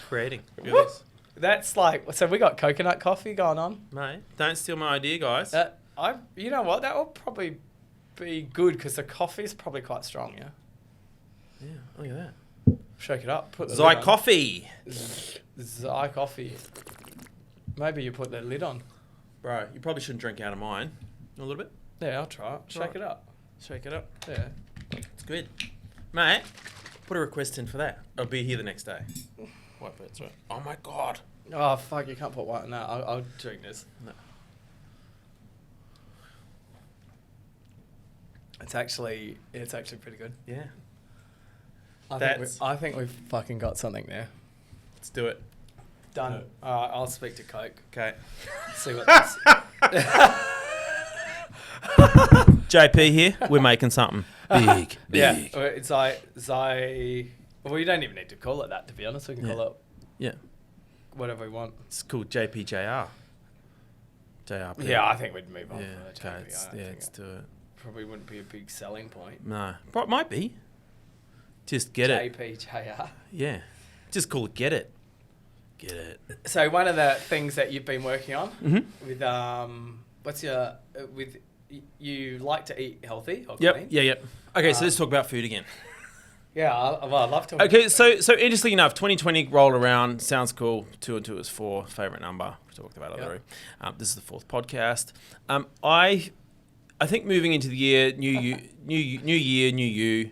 Creating. Look at this. That's like, so we got coconut coffee going on. Mate, don't steal my idea, guys. You know what? That will probably be good because the coffee is probably quite strong. Yeah. Yeah, look at that. Shake it up. Put the Zai lid on. Coffee. Zai coffee. Maybe you put the lid on. Bro, you probably shouldn't drink out of mine. A little bit. Yeah, I'll try it. Shake Right. it up. Shake it up. Yeah. It's good. Mate, put a request in for that. I'll be here the next day. White birds, right? Oh my God. Oh, fuck, you can't put white in that. I'll drink this. No. It's actually pretty good. Yeah. I think we've fucking got something there. Let's do it. Done. All right, I'll speak to Coke. Okay. See what that's... JP here. We're making something big. Yeah, it's Zai... Well, you don't even need to call it that, to be honest. We can call it Yeah. whatever we want. It's called JPJR. JRP. Yeah, I think we'd move on. Yeah, from the okay, JP. let's do it. Probably wouldn't be a big selling point. No, it might be. Just get it. JPJR. Yeah, just call it Get It. Get it. So one of the things that you've been working on Mm-hmm. with you like to eat healthy or Yep. clean? Yeah. Okay, so let's talk about food again. Yeah, I'd love to. Okay, so interestingly enough, 2020 rolled around. Sounds cool. 2 and 2 is 4. Favorite number. We talked about it already. This is the 4th podcast. I think moving into the year, new year, new you.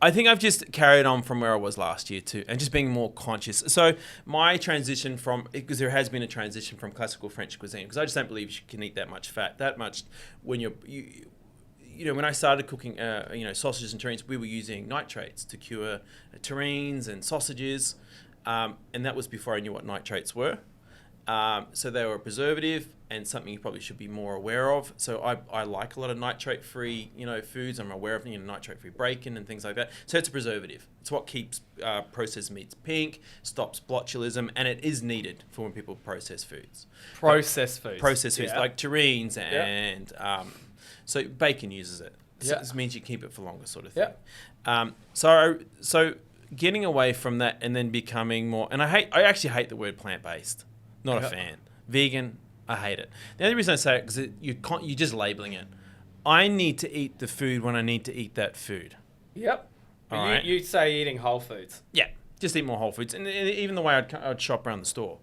I think I've just carried on from where I was last year too, and just being more conscious. So my transition because there has been a transition from classical French cuisine, because I just don't believe you can eat that much fat, that much when when I started cooking, sausages and terrines, we were using nitrates to cure terrines and sausages, and that was before I knew what nitrates were. So they were a preservative and something you probably should be more aware of. So I like a lot of nitrate-free, foods. I'm aware of nitrate-free bacon and things like that. So it's a preservative. It's what keeps processed meats pink, stops botulism, and it is needed for when people process foods. Processed foods Like terrines and so bacon uses it. So Yeah. this means you keep it for longer, sort of thing. So getting away from that and then becoming more, and I actually hate the word plant-based. Not a fan. Vegan, I hate it. The only reason I say it is because you're just labeling it. I need to eat the food when I need to eat that food. Yep. All right. You say eating whole foods. Yeah, just eat more whole foods. And even the way I'd shop around the store,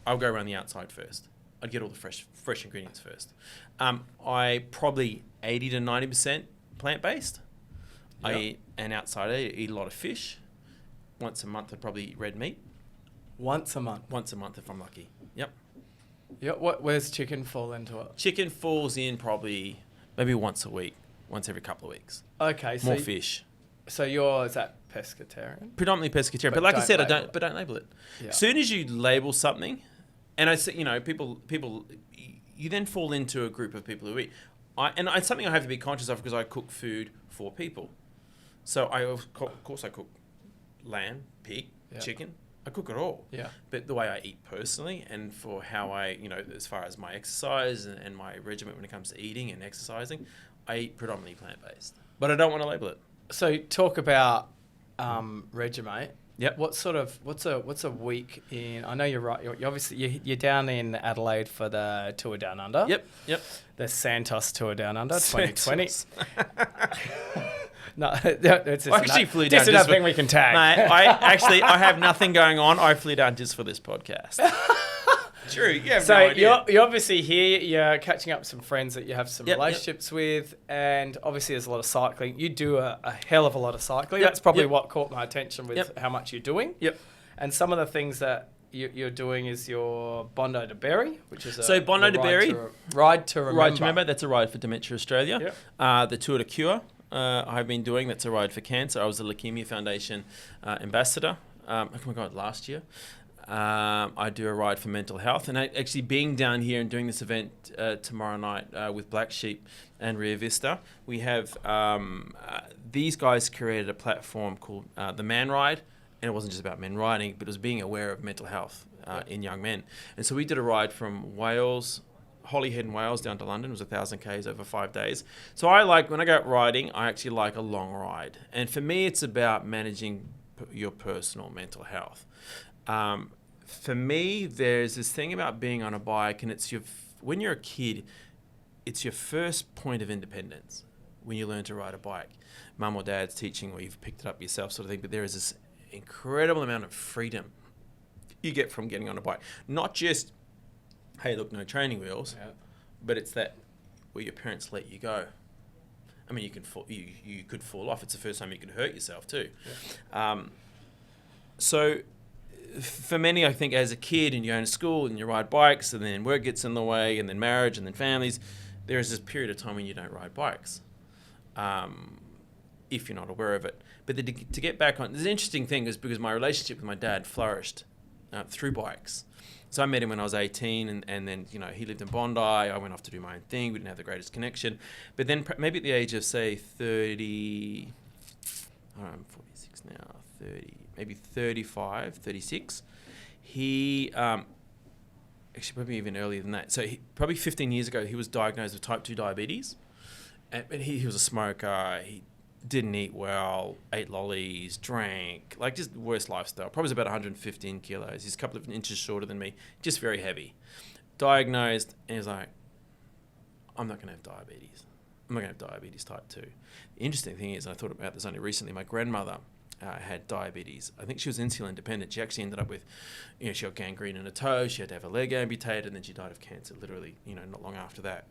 I'll go around the outside first. I'd get all the fresh ingredients first. I probably 80 to 90% plant-based. Yep. Outside I eat a lot of fish. Once a month I'd probably eat red meat. Once a month. Once a month if I'm lucky. Yep. Yeah. Where's chicken fall into it? Chicken falls in probably maybe once a week, once every couple of weeks. Okay. So More fish. So is that pescatarian? Predominantly pescatarian, but like I said, don't label it. Yeah. As soon as you label something, and I say, people, you then fall into a group of people who eat. It's something I have to be conscious of because I cook food for people. So of course I cook lamb, pig, chicken. I cook it all. Yeah. But the way I eat personally and for how I, as far as my exercise and my regimen when it comes to eating and exercising, I eat predominantly plant-based. But I don't want to label it. So talk about regimen. Yep. What's a week in? I know you're right. You're obviously you're down in Adelaide for the tour down under. Yep. The Santos tour down under 2020. No, it's I actually flew down. Just another thing we can tag. Mate, I have nothing going on. I flew down just for this podcast. True. You have So no idea. you're obviously here. You're catching up with some friends that you have some Yep. relationships with, and obviously there's a lot of cycling. You do a hell of a lot of cycling. Yep. That's probably Yep. what caught my attention with how much you're doing. Yep. And some of the things that you're doing is your Bondi to Berry, which is So Bondi to Berry, ride to remember. Ride to Remember, that's a ride for Dementia Australia. Yep. The Tour to Cure, I've been doing, that's a ride for cancer. I was the Leukemia Foundation ambassador, oh my God, last year. I do a ride for mental health, and actually being down here and doing this event tomorrow night with Black Sheep and Rio Vista, we have these guys created a platform called the Man Ride, and it wasn't just about men riding, but it was being aware of mental health in young men. And so we did a ride from Wales, Holyhead in Wales down to London. It was 1,000 k's over 5 days. So when I go out riding, I actually like a long ride, and for me it's about managing your personal mental health. For me, there's this thing about being on a bike, and when you're a kid, it's your first point of independence when you learn to ride a bike. Mum or dad's teaching, or you've picked it up yourself, sort of thing. But there is this incredible amount of freedom you get from getting on a bike. Not just, hey, look, no training wheels, but it's that where your parents let you go. I mean, you could fall off. It's the first time you could hurt yourself too. Yeah. So for many, I think as a kid and you go to school and you ride bikes and then work gets in the way and then marriage and then families, there is this period of time when you don't ride bikes if you're not aware of it. But to get back on, there's an interesting thing is because my relationship with my dad flourished through bikes. So I met him when I was 18 and then, he lived in Bondi. I went off to do my own thing. We didn't have the greatest connection. But then maybe at the age of, say, 30, I'm 46 now, 30, maybe 35, 36, he actually probably even earlier than that. So probably 15 years ago, he was diagnosed with type 2 diabetes. And he was a smoker. He didn't eat well, ate lollies, drank, like just worst lifestyle. Probably was about 115 kilos. He's a couple of inches shorter than me, just very heavy. Diagnosed, and he's like, I'm not going to have diabetes. I'm not going to have diabetes type 2. The interesting thing is, and I thought about this only recently, my grandmother had diabetes. I think she was insulin dependent. She actually ended up with, she got gangrene in her toe. She had to have her leg amputated, and then she died of cancer literally, not long after that.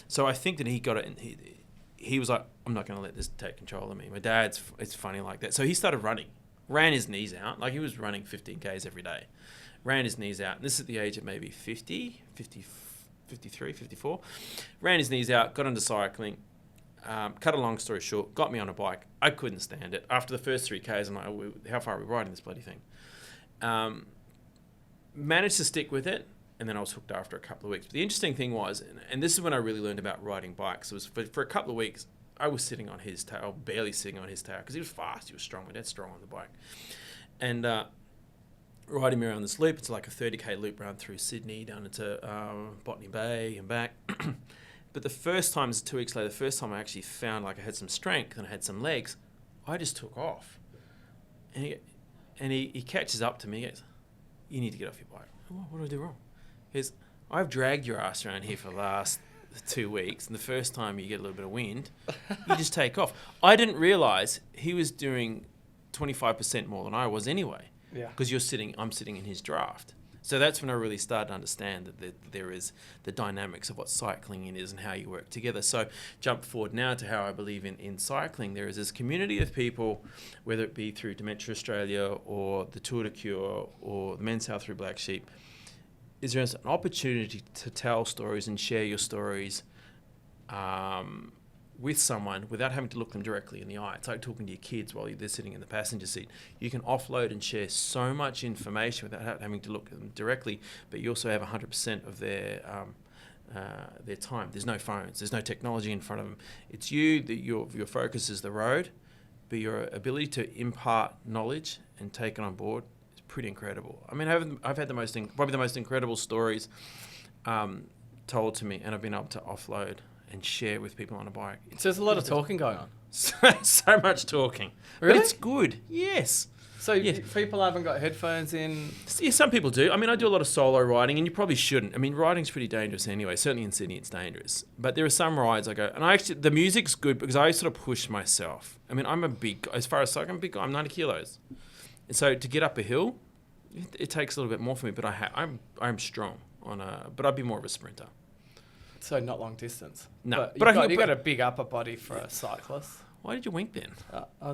So I think that he got it, and he was like, I'm not going to let this take control of me. My dad's, it's funny like that. So he started running, ran his knees out. Like he was running 15 Ks every day, ran his knees out. And this is at the age of maybe 50, 53, 54. Ran his knees out, got into cycling. Cut a long story short, got me on a bike. I couldn't stand it. After the first 3 Ks, I'm like, how far are we riding this bloody thing? Managed to stick with it, and then I was hooked after a couple of weeks. But the interesting thing was, and this is when I really learned about riding bikes, it was for a couple of weeks, I was sitting on his tail, barely sitting on his tail, because he was fast, he was strong, my dad's strong on the bike. And riding me around this loop, it's like a 30K loop round through Sydney, down into Botany Bay and back. But the first time, 2 weeks later, the first time I actually found like I had some strength and I had some legs, I just took off. And he catches up to me, he goes, you need to get off your bike. What do I do wrong? He goes, I've dragged your ass around here for the last 2 weeks, and the first time you get a little bit of wind, you just take off. I didn't realise he was doing 25% more than I was anyway. Yeah. Because I'm sitting in his draft. So that's when I really started to understand that there is the dynamics of what cycling is and how you work together. So jump forward now to how I believe in cycling. There is this community of people, whether it be through Dementia Australia or the Tour de Cure or the Men's Health through Black Sheep. Is there an opportunity to tell stories and share your stories with someone without having to look them directly in the eye? It's like talking to your kids while they're sitting in the passenger seat. You can offload and share so much information without having to look at them directly, but you also have 100% of their time. There's no phones. There's no technology in front of them. It's you. Your focus is the road, but your ability to impart knowledge and take it on board is pretty incredible. I mean, I've had probably the most incredible stories told to me, and I've been able to offload and share with people on a bike. So there's a lot of talking going on. So much talking. Really? But it's good, yes. So yes. People haven't got headphones in? Yeah, some people do. I mean, I do a lot of solo riding, and you probably shouldn't. I mean, riding's pretty dangerous anyway. Certainly in Sydney, it's dangerous. But there are some rides I go, and the music's good because I sort of push myself. I mean, as far as cycling, I'm a big guy. I'm 90 kilos. And so to get up a hill, it takes a little bit more for me, but I'm strong but I'd be more of a sprinter. So not long distance. No, but you got a big upper body for a cyclist. Why did you wink then?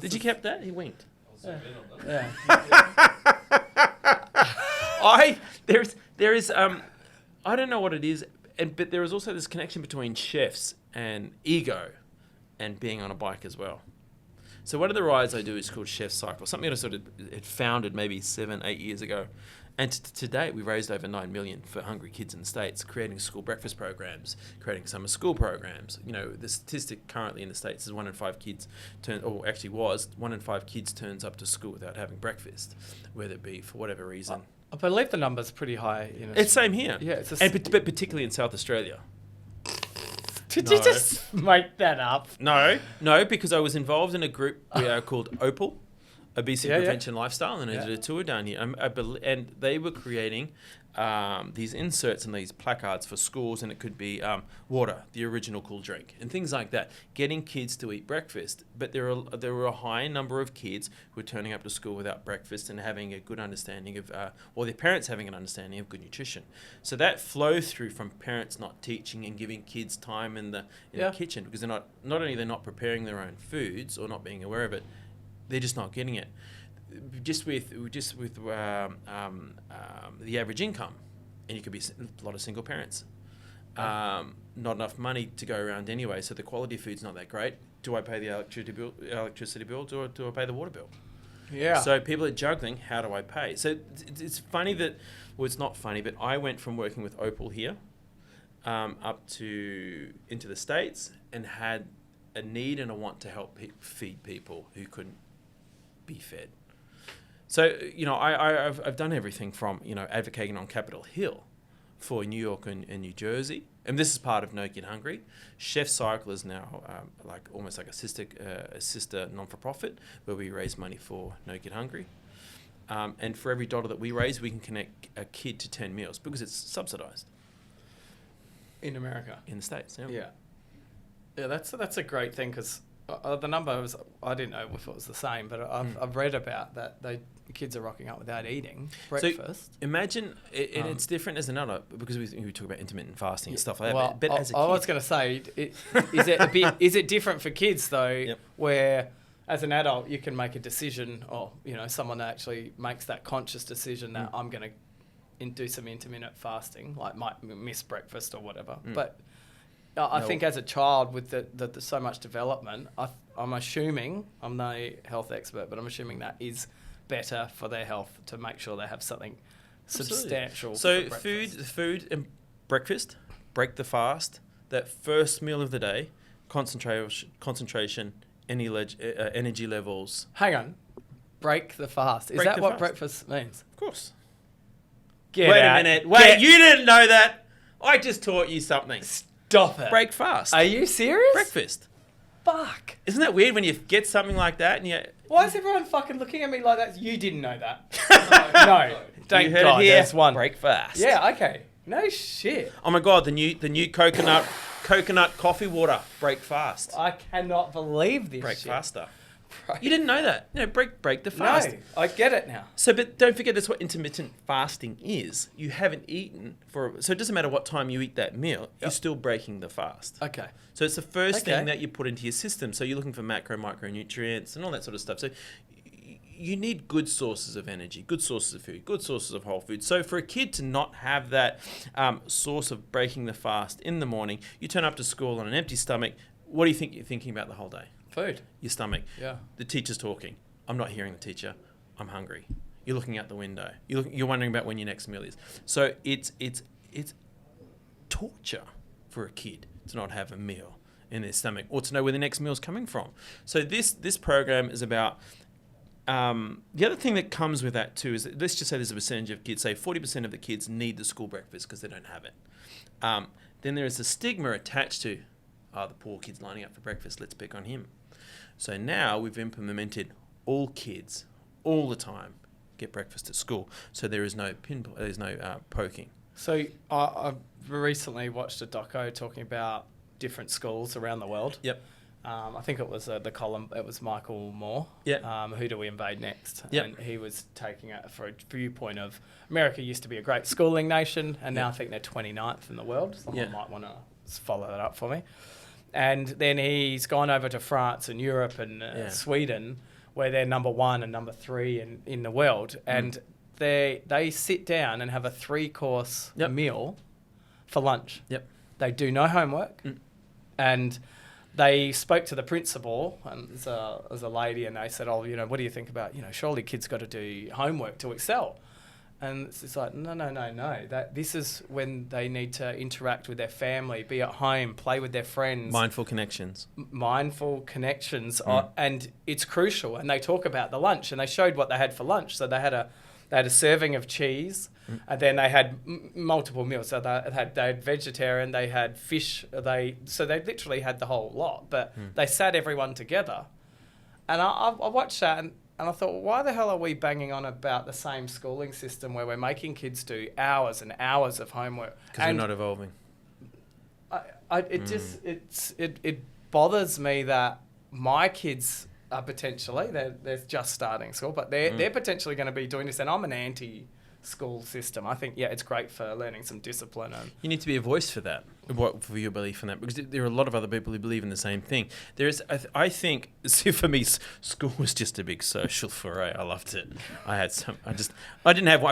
Did you keep that? He winked. Yeah. There is I don't know what it is, but there is also this connection between chefs and ego, and being on a bike as well. So one of the rides I do is called Chef Cycle, something that I sort of had founded maybe 7-8 years ago. And to date, we raised over 9 million for hungry kids in the States, creating school breakfast programs, creating summer school programs. The statistic currently in the States is 1 in 5 kids one in 5 kids turns up to school without having breakfast, whether it be for whatever reason. I believe the number's pretty high. It's same here. Yeah, but particularly in South Australia. Did you just make that up? No, because I was involved in a group called Opal. Obesity Prevention Lifestyle, and I did a tour down here. And they were creating these inserts and these placards for schools, and it could be water, the original cool drink, and things like that, getting kids to eat breakfast. But there were a high number of kids who were turning up to school without breakfast and having a good understanding of, or their parents having an understanding of good nutrition. So that flow through from parents not teaching and giving kids time in the kitchen, because they're not only they're not preparing their own foods or not being aware of it, they're just not getting it. Just with the average income, and you could be a lot of single parents. Not enough money to go around anyway, so the quality of food's not that great. Do I pay the electricity bill, or do I pay the water bill? Yeah. So people are juggling. How do I pay? So it's funny that, well, it's not funny, but I went from working with Opal here up into the States, and had a need and a want to help feed people who couldn't be fed. So, I've done everything from, advocating on Capitol Hill for New York and New Jersey. And this is part of No Kid Hungry. Chef Cycle is now almost like a sister non-for-profit where we raise money for No Kid Hungry. And for every dollar that we raise, we can connect a kid to 10 meals because it's subsidized. In America? In the States, Yeah. Yeah, that's a great thing because the number was, I didn't know if it was the same, but I've read about that. Kids are rocking up without eating breakfast. So imagine, and it's different as an adult because we talk about intermittent fasting and stuff like that. Well, but as a kid, I was going to say, is it different for kids though, where as an adult you can make a decision, or someone that actually makes that conscious decision that I'm going to do some intermittent fasting, like might miss breakfast or whatever. But I think as a child with the so much development, I'm assuming, I'm no health expert, but I'm assuming that is better for their health to make sure they have something substantial. So food and breakfast, break the fast, that first meal of the day, concentration, energy levels. Hang on, break the fast. Is that what breakfast means? Of course. Wait a minute. Wait, you didn't know that? I just taught you something. Stop it. Break fast. Are you serious? Breakfast. Fuck. Isn't that weird when you get something like that and you... Why is everyone fucking looking at me like that? You didn't know that. No. Thank you heard God, it here. there's one. Break fast. Yeah, okay. No shit. Oh my God, the new coconut coffee water. Break fast. I cannot believe this Break shit. faster. You didn't know that. No, break the fast. No, I get it now. So, but don't forget that's what intermittent fasting is. You haven't eaten so it doesn't matter what time you eat that meal, you're still breaking the fast. Okay. So it's the first thing that you put into your system. So you're looking for micronutrients and all that sort of stuff. So you need good sources of energy, good sources of food, good sources of whole food. So for a kid to not have that source of breaking the fast in the morning, you turn up to school on an empty stomach. What do you think you're thinking about the whole day? Food. Your stomach. Yeah. The teacher's talking. I'm not hearing the teacher. I'm hungry. You're looking out the window. You're wondering about when your next meal is. So it's torture for a kid to not have a meal in their stomach or to know where the next meal is coming from. So this program is about... the other thing that comes with that too is that, let's just say there's a percentage of kids, say 40% of the kids need the school breakfast because they don't have it. Then there is a stigma attached to, the poor kid's lining up for breakfast, let's pick on him. So now we've implemented all kids, all the time, get breakfast at school. So there is no poking. So I recently watched a doco talking about different schools around the world. Yep. I think it was the column. It was Michael Moore. Yeah. Who do we invade next? Yep. And he was taking it for a viewpoint of America used to be a great schooling nation, and now I think they're 29th in the world. Someone might want to follow that up for me. And then he's gone over to France and Europe and Sweden, where they're number 1 and number 3 in the world, and they sit down and have a 3-course meal for lunch. Yep. They do no homework, and they spoke to the principal, and as a lady, and they said, what do you think about, surely kids got to do homework to excel. And it's like, no. This is when they need to interact with their family, be at home, play with their friends. Mindful connections. And it's crucial. And they talk about the lunch, and they showed what they had for lunch. So they had a serving of cheese, and then they had multiple meals. So they had vegetarian, they had fish. So they literally had the whole lot. But they sat everyone together, and I watched that, and I thought, why the hell are we banging on about the same schooling system where we're making kids do hours and hours of homework? Because we're not evolving. It bothers me that my kids are potentially, they're just starting school, but they're potentially going to be doing this, and I'm an anti-school system. I think, it's great for learning some discipline. And you need to be a voice for that, for your belief in that, because there are a lot of other people who believe in the same thing. There is, I think, see, for me, school was just a big social foray. I loved it. I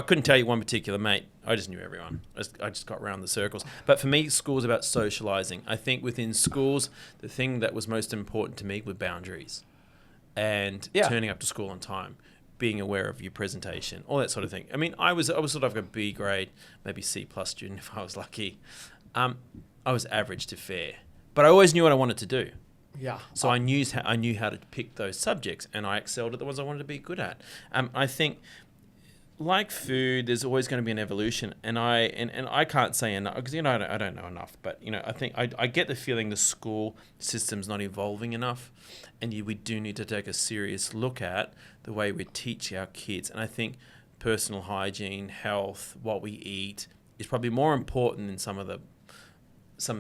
couldn't tell you one particular mate. I just knew everyone. I just got around the circles. But for me, school was about socializing. I think within schools, the thing that was most important to me were boundaries and turning up to school on time, being aware of your presentation, all that sort of thing. I mean, I was sort of a B grade, maybe C+ student if I was lucky. I was average to fair, but I always knew what I wanted to do. Yeah. So I knew how to pick those subjects, and I excelled at the ones I wanted to be good at. I think like food, there's always going to be an evolution, and I can't say enough because I don't know enough, but I think I get the feeling the school system's not evolving enough, and we do need to take a serious look at the way we teach our kids. And I think personal hygiene, health, what we eat is probably more important than some of the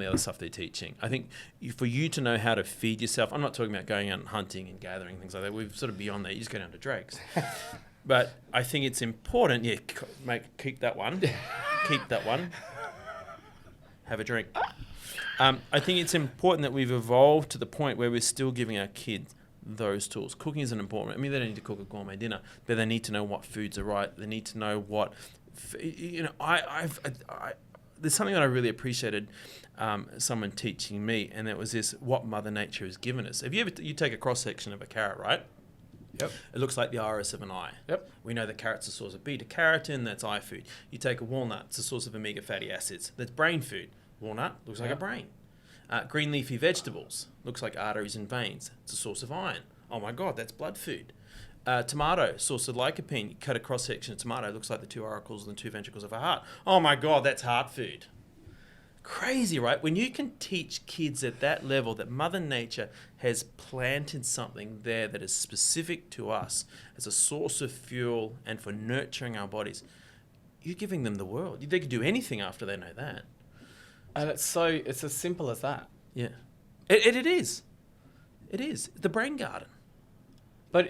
other stuff they're teaching. I think for you to know how to feed yourself, I'm not talking about going out and hunting and gathering, things like that. We've sort of beyond that. You just go down to Drake's. But I think it's important. Yeah, keep that one. Keep that one. Have a drink. I think it's important that we've evolved to the point where we're still giving our kids those tools. Cooking isn't important. I mean, they don't need to cook a gourmet dinner, but they need to know what foods are right. They need to know what, there's something that I really appreciated someone teaching me, and that was this: what Mother Nature has given us. Have you take a cross section of a carrot, right? Yep. It looks like the iris of an eye. Yep. We know that carrot's a source of beta carotene. That's eye food. You take a walnut; it's a source of omega fatty acids. That's brain food. Walnut looks like a brain. Green leafy vegetables looks like arteries and veins. It's a source of iron. Oh my God, that's blood food. Tomato, source of lycopene. You cut a cross section of tomato, looks like the two auricles and the two ventricles of a heart. Oh my God, that's heart food. Crazy, right? When you can teach kids at that level that Mother Nature has planted something there that is specific to us as a source of fuel and for nurturing our bodies, you're giving them the world. They could do anything after they know that. And it's as simple as that. Yeah. It is. It is. The brain garden. But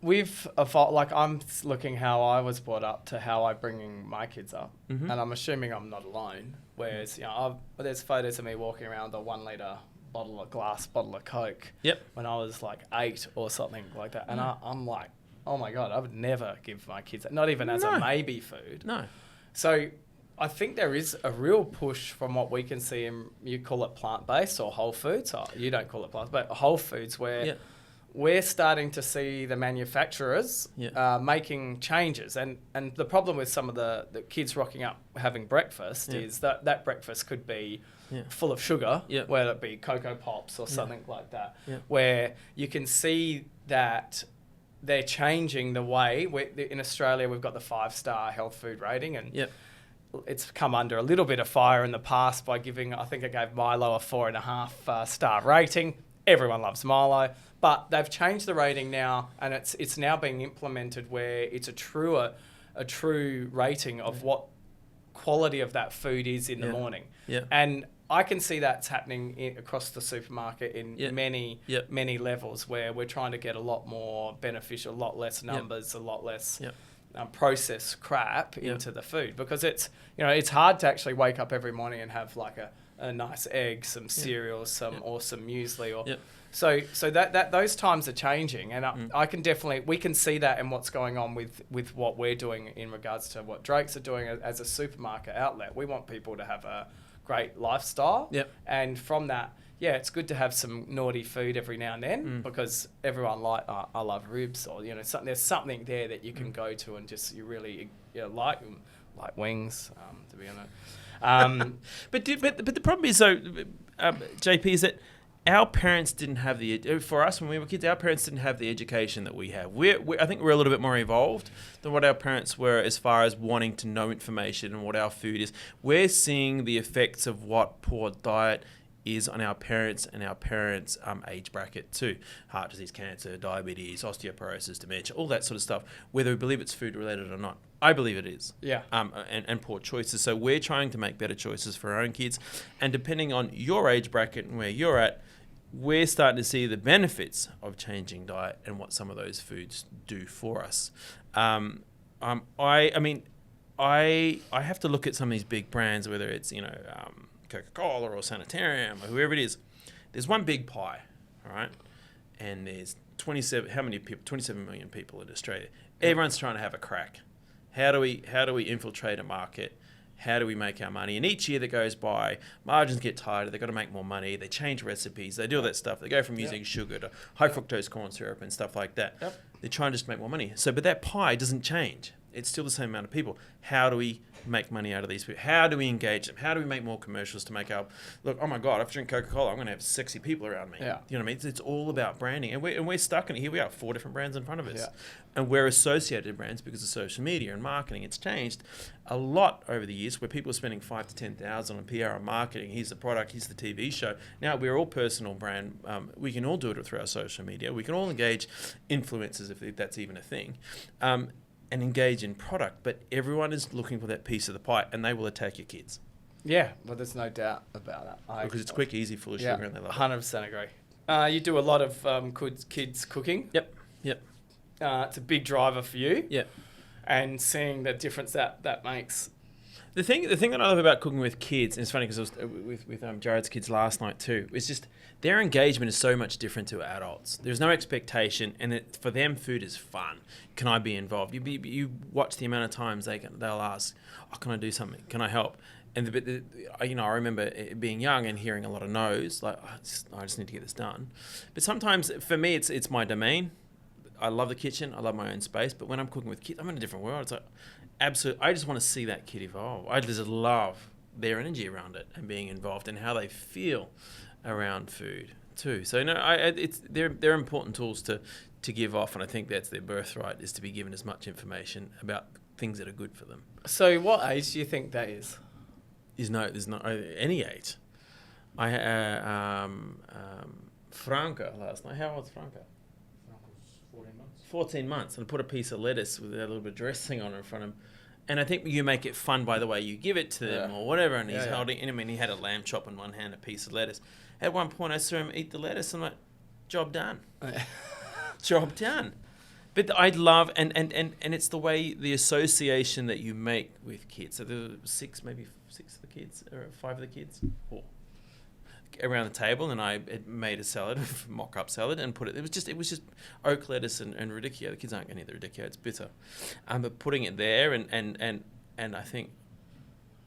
we've evolved, like I'm looking how I was brought up to how I'm bringing my kids up. Mm-hmm. And I'm assuming I'm not alone. Whereas, there's photos of me walking around a 1 litre glass bottle of Coke. Yep. When I was like 8 or something like that. And I'm like, oh my God, I would never give my kids that. Not even as a maybe food. No. So I think there is a real push from what we can see in, you call it plant-based or whole foods. Oh, you don't call it plant, but whole foods where we're starting to see the manufacturers making changes. And the problem with some of the kids rocking up having breakfast is that breakfast could be full of sugar, whether it be Cocoa Pops or something like that, where you can see that they're changing the way. In Australia, we've got the 5-star health food rating, and it's come under a little bit of fire in the past by giving, I think it gave Milo a 4.5 star rating. Everyone loves Milo, but they've changed the rating now, and it's now being implemented where it's a true rating of what quality of that food is in the morning. Yeah. And I can see that's happening across the supermarket in many levels, where we're trying to get a lot more beneficial, a lot less numbers, a lot less processed crap into the food, because it's hard to actually wake up every morning and have like a nice egg, some cereal, some awesome muesli, or so that those times are changing, and we can see that in what's going on with what we're doing in regards to what Drake's are doing as a supermarket outlet. We want people to have a great lifestyle, and from that, it's good to have some naughty food every now and then, because everyone I love ribs, or there's something there that you can go to and just you really like wings, to be honest. But the problem is though, JP, is that our parents didn't have for us when we were kids, our parents didn't have the education that we have. I think we're a little bit more evolved than what our parents were as far as wanting to know information and what our food is. We're seeing the effects of what poor diet is on our parents and our parents' age bracket too. Heart disease, cancer, diabetes, osteoporosis, dementia, all that sort of stuff, whether we believe it's food related or not. I believe it is. Yeah. And poor choices. So we're trying to make better choices for our own kids. And depending on your age bracket and where you're at, we're starting to see the benefits of changing diet and what some of those foods do for us. I have to look at some of these big brands, whether it's, Coca-Cola or Sanitarium or whoever it is. There's one big pie, all right? And there's 27 million people in Australia. Everyone's trying to have a crack. How do we infiltrate a market? How do we make our money? And each year that goes by, margins get tighter. They've got to make more money. They change recipes. They do all that stuff. They go from using sugar to high fructose corn syrup and stuff like that. Yep. They're trying to just make more money. But that pie doesn't change. It's still the same amount of people. How do we make money out of these people? How do we engage them? How do we make more commercials to make our look? Oh my God! If I drink Coca-Cola, I'm going to have sexy people around me. Yeah. You know what I mean? It's all about branding, and we're stuck in it. Here we are, 4 different brands in front of us, Yeah. and we're associated brands because of social media and marketing. It's changed a lot over the years, where people are spending $5,000 to $10,000 on PR and marketing. Here's the product. Here's the TV show. Now we're all personal brand. We can all do it through our social media. We can all engage influencers if that's even a thing. And engage in product, but everyone is looking for that piece of the pie, and they will attack your kids. Yeah, well, there's no doubt about that. Because it's quick, easy, full of sugar, and they love it. 100% agree. You do a lot of kids cooking. Yep. It's a big driver for you. Yep. And seeing the difference that makes. The thing that I love about cooking with kids, and it's funny because I was with Jared's kids last night too, is just their engagement is so much different to adults. There's no expectation, and for them, food is fun. Can I be involved? You watch the amount of times they'll ask, "Oh, can I do something? Can I help?" And I remember being young and hearing a lot of no's, like I just need to get this done. But sometimes for me, it's my domain. I love the kitchen. I love my own space. But when I'm cooking with kids, I'm in a different world. It's like, absolutely, I just want to see that kid evolve. I just love their energy around it and being involved and how they feel around food too. So they're important tools to give off, and I think that's their birthright, is to be given as much information about things that are good for them. So what age do you think that is? There's not any age. I Franca last night. How old's Franca? 14 months, and put a piece of lettuce with a little bit of dressing on it in front of him. And I think you make it fun by the way you give it to them or whatever. And he's holding, I mean, he had a lamb chop in one hand, a piece of lettuce. At one point, I saw him eat the lettuce. I'm like, job done. Job done. But I love, and it's the way, the association that you make with kids. So there were six of the kids, or 5 of the kids, or around the table, and I had made a salad, mock-up salad, and put it. It was just oak lettuce and radicchio. The kids aren't going to eat the radicchio; it's bitter. But putting it there, and I think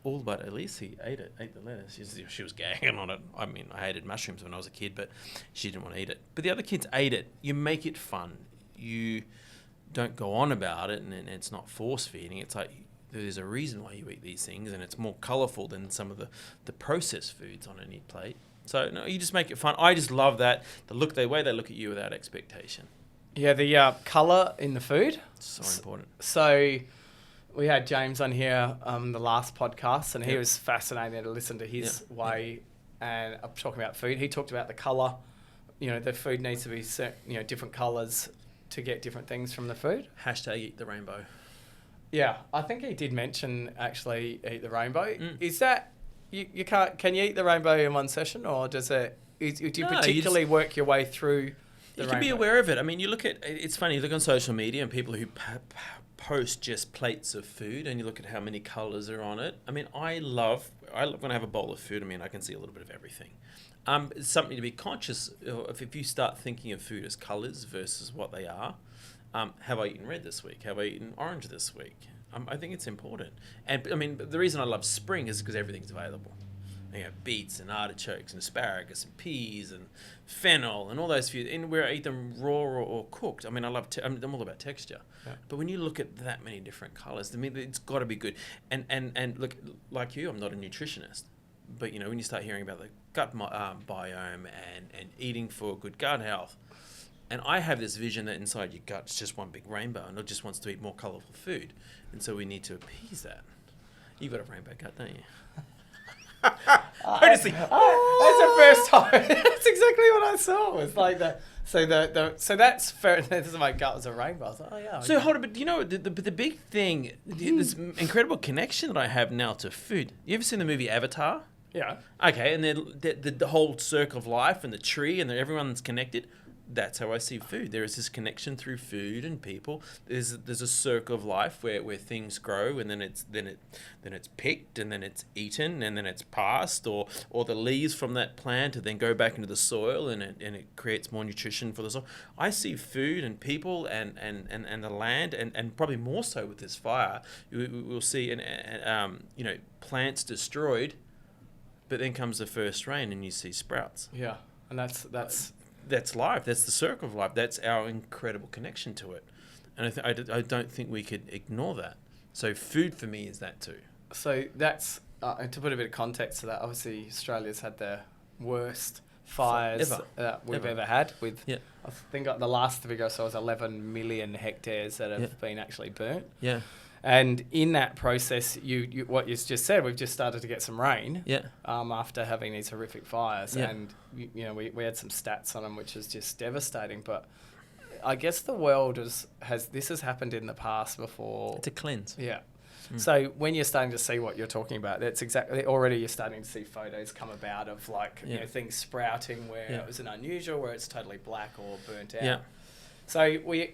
all but Elise ate the lettuce. She was gagging on it. I mean, I hated mushrooms when I was a kid, but she didn't want to eat it. But the other kids ate it. You make it fun. You don't go on about it, and it's not force feeding. It's like, there's a reason why you eat these things, and it's more colourful than some of the processed foods on any plate. So no, you just make it fun. I just love that the way they look at you without expectation. Yeah, the colour in the food. So important. So we had James on here the last podcast, and he was fascinated to listen to his way and talking about food. He talked about the colour. You know, the food needs to be different colours to get different things from the food. # eat the rainbow. Yeah, I think he did mention actually eat the rainbow. Is that you can't? Can you eat the rainbow in one session, or do you particularly work your way through the rainbow? You can be aware of it. I mean, it's funny. You look on social media and people who post just plates of food, and you look at how many colours are on it. I mean, I love when I have a bowl of food. I mean, I can see a little bit of everything. It's something to be conscious of. If you start thinking of food as colours versus what they are. Have I eaten red this week? Have I eaten orange this week? I think it's important. And I mean, the reason I love spring is because everything's available. You have beets and artichokes and asparagus and peas and fennel and all those food. And where I eat them raw or cooked. I mean, I'm all about texture. Yeah. But when you look at that many different colours, to me, it's got to be good. And look, like you, I'm not a nutritionist. But, when you start hearing about the gut biome and eating for good gut health, and I have this vision that inside your gut's just one big rainbow, and it just wants to eat more colourful food. And so we need to appease that. You've got a rainbow gut, don't you? Honestly. That's the first time. That's exactly what I saw. It was like that. So that's fair. My gut was a rainbow. I was like, oh yeah. So hold on, but the big thing, this incredible connection that I have now to food. You ever seen the movie Avatar? Yeah. Okay, and the whole circle of life and the tree and everyone's connected. That's how I see food. There is this connection through food and people. There's a circle of life where things grow, and then it's picked, and then it's eaten, and then it's passed, or the leaves from that plant and then go back into the soil, and it creates more nutrition for the soil. I see food and people and the land, and probably more so with this fire. We'll see plants destroyed, but then comes the first rain, and you see sprouts. Yeah, and that's That's life. That's the circle of life. That's our incredible connection to it. And I don't think we could ignore that. So food for me is that too. So that's, to put a bit of context to that, obviously Australia's had the worst fires that we've ever had. With, I think the last figure I saw was 11 million hectares that have been actually burnt. Yeah. And in that process, you what you just said, we've just started to get some rain. Yeah. After having these horrific fires, Yeah. and we had some stats on them, which is just devastating. But I guess the world has happened in the past before. It's a cleanse. Yeah. So when you're starting to see what you're talking about, that's exactly already you're starting to see photos come about of things sprouting where it was an unusual, where it's totally black or burnt out. Yeah. So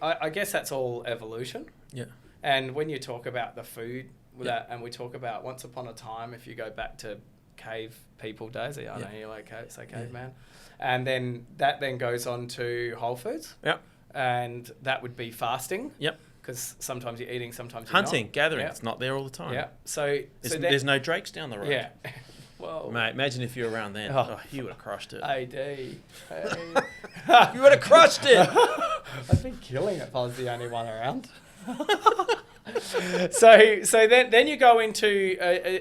I guess that's all evolution. Yeah. And when you talk about the food and we talk about once upon a time, if you go back to cave people days, I know you're like say caveman, and then that goes on to whole foods. Yep. And that would be fasting. Yep. Because sometimes you're eating, sometimes you're hunting, not. gathering. It's not there all the time. Yeah. So there's no drakes down the road. Yeah. Well, Mate, imagine if you were around then. Oh, you would have crushed it. AD. You would have crushed it. I'd be killing it if I was the only one around. So then you go into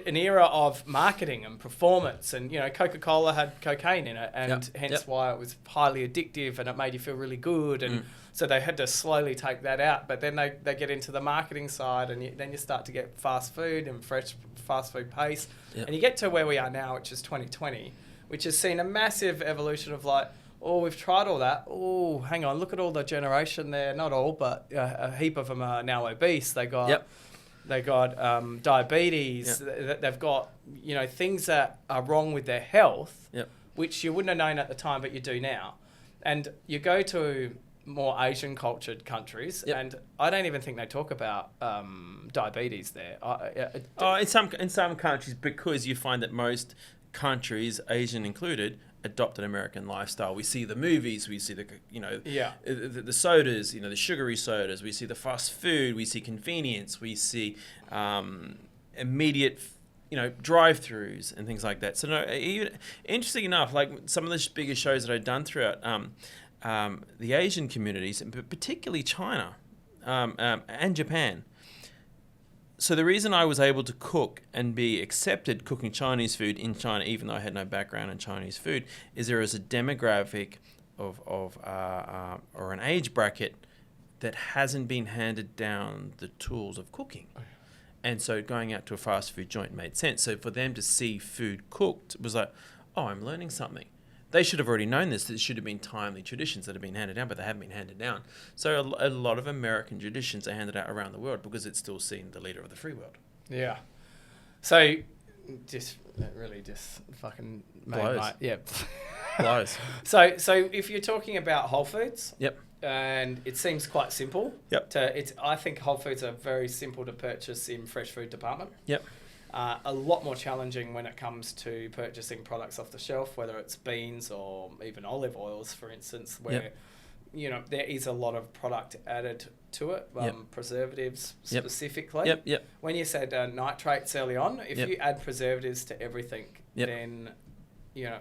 an era of marketing and performance, and Coca-Cola had cocaine in it, and hence why it was highly addictive, and it made you feel really good, and so they had to slowly take that out. But then they get into the marketing side, and then you start to get fast food and fresh fast food pace, and you get to where we are now, which is 2020, which has seen a massive evolution of we've tried all that. Oh, hang on, look at all the generation there. Not all, but a heap of them are now obese. They got diabetes. They've got things that are wrong with their health, which you wouldn't have known at the time, but you do now. And you go to more Asian cultured countries, and I don't even think they talk about diabetes there. In some countries, because you find that countries, Asian included, adopt an American lifestyle. We see the movies, we see the sodas, the sugary sodas, we see the fast food, we see convenience, we see immediate drive-throughs and things like that. So even interesting enough, like some of the biggest shows that I've done throughout the Asian communities, but particularly China and Japan. So the reason I was able to cook and be accepted cooking Chinese food in China, even though I had no background in Chinese food, is there is a demographic or an age bracket that hasn't been handed down the tools of cooking. And so going out to a fast food joint made sense. So for them to see food cooked, it was like, oh, I'm learning something. They should have already known this. This should have been timely traditions that have been handed down, but they haven't been handed down. So a lot of American traditions are handed out around the world because it's still seen the leader of the free world. Yeah. So it really just fucking blows. Blows. So if you're talking about Whole Foods, and it seems quite simple. I think Whole Foods are very simple to purchase in fresh food department. A lot more challenging when it comes to purchasing products off the shelf, whether it's beans or even olive oils, for instance, where there is a lot of product added to it, preservatives specifically. When you said nitrates early on, if you add preservatives to everything, then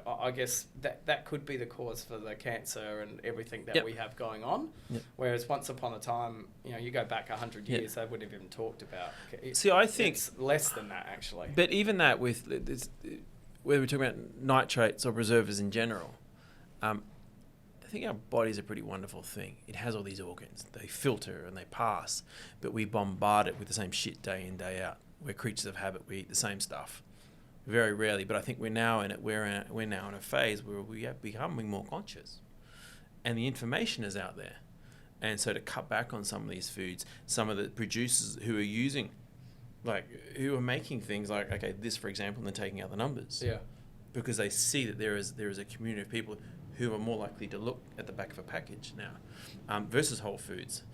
I guess that could be the cause for the cancer and everything that we have going on. Whereas once upon a time, you go back 100 years, they wouldn't have even talked about. See, I think it's less than that actually. But even that, with whether we're talking about nitrates or preservatives in general, I think our body's a pretty wonderful thing. It has all these organs. They filter and they pass, but we bombard it with the same shit day in, day out. We're creatures of habit. We eat the same stuff. Very rarely, but I think we're now in a phase where we are becoming more conscious, and the information is out there, and so to cut back on some of these foods, some of the producers who are making things like this for example, and they're taking out the numbers, because they see that there is a community of people who are more likely to look at the back of a package now, versus Whole Foods.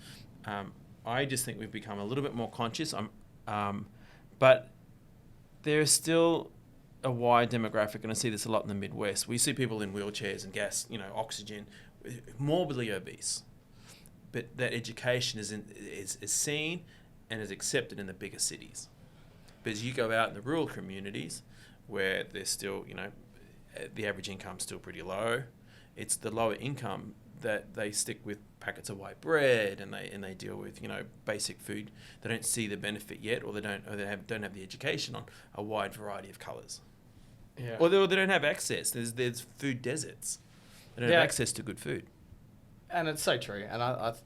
I just think we've become a little bit more conscious. But there's still a wide demographic, and I see this a lot in the Midwest. We see people in wheelchairs and gas, oxygen, morbidly obese. But that education is seen and is accepted in the bigger cities. But as you go out in the rural communities, where there's still, the average income's still pretty low, it's the lower income that they stick with packets of white bread and they deal with basic food. They don't see the benefit yet, or they don't have the education on a wide variety of colours. Yeah. Or they don't have access. There's food deserts. They don't have access to good food. And it's so true. And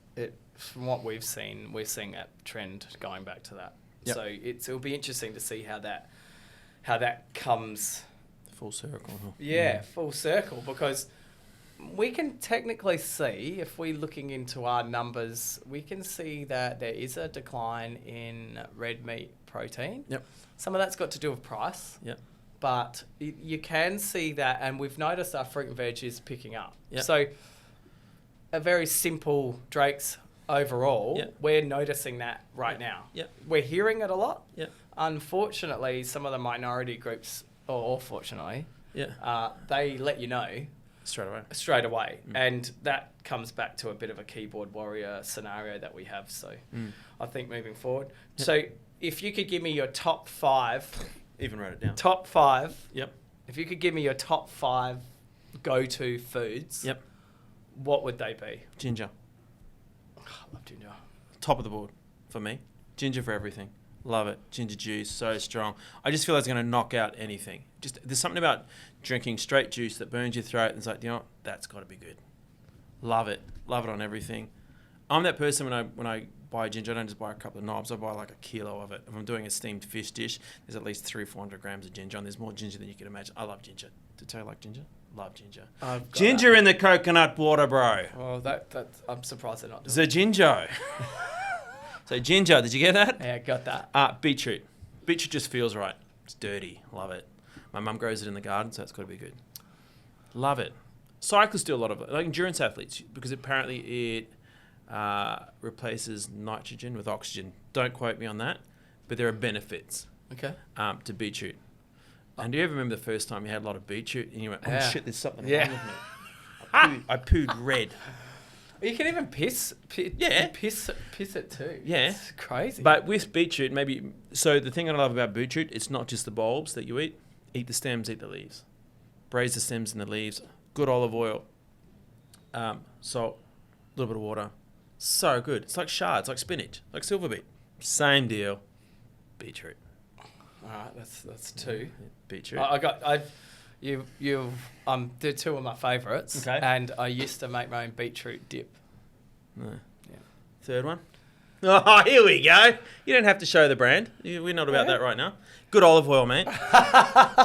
from what we're seeing that trend going back to that. Yep. So it'll be interesting to see how that comes full circle. Huh? Yeah, full circle, because we can technically see, if we're looking into our numbers, we can see that there is a decline in red meat protein. Yep. Some of that's got to do with price. Yep. But you can see that, and we've noticed our fruit and veg is picking up. Yep. So a very simple Drake's overall, Yep. we're noticing that right now. Yep. We're hearing it a lot. Yep. Unfortunately, some of the minority groups, or fortunately, Yeah. they let you know Straight away. and that comes back to a bit of a keyboard warrior scenario that we have. So I think moving forward. Yep. So if you could give me your top 5, Even wrote it down. top 5. Yep. If you could give me your top 5 go-to foods, Yep. what would they be? Ginger. Oh, I love ginger. Top of the board for me. Ginger for everything. Love it. Ginger juice, so strong. I just feel like it's going to knock out anything. Just there's something about drinking straight juice that burns your throat and it's like, that's got to be good. Love it. Love it on everything. I'm that person when I buy ginger, I don't just buy a couple of knobs. I buy like a kilo of it. If I'm doing a steamed fish dish, there's at least 300-400 grams of ginger, and there's more ginger than you can imagine. I love ginger. Do you like ginger? Love ginger. Ginger in the coconut water, bro. Well, that I'm surprised they're not doing The ginger. So ginger, did you get that? Yeah, got that. Beetroot. Beetroot just feels right. It's dirty. Love it. My mum grows it in the garden, so it's got to be good. Love it. Cyclists do a lot of it, like endurance athletes, because apparently it replaces nitrogen with oxygen. Don't quote me on that, but there are benefits to beetroot. And do you ever remember the first time you had a lot of beetroot and you went, oh shit, there's something wrong with me? I pooed red. You can even piss it too. Yeah. It's crazy. But with beetroot, so the thing I love about beetroot, it's not just the bulbs that you eat. Eat the stems, eat the leaves. Braise the stems and the leaves. Good olive oil. Salt. A little bit of water. So good. It's like shard. It's like spinach. Like silver beet. Same deal. Beetroot. All right, that's 2. Beetroot. They're 2 of my favourites. Okay. And I used to make my own beetroot dip. No. Yeah. Third one. Oh, here we go. You don't have to show the brand. We're not about that right now. Good olive oil, mate.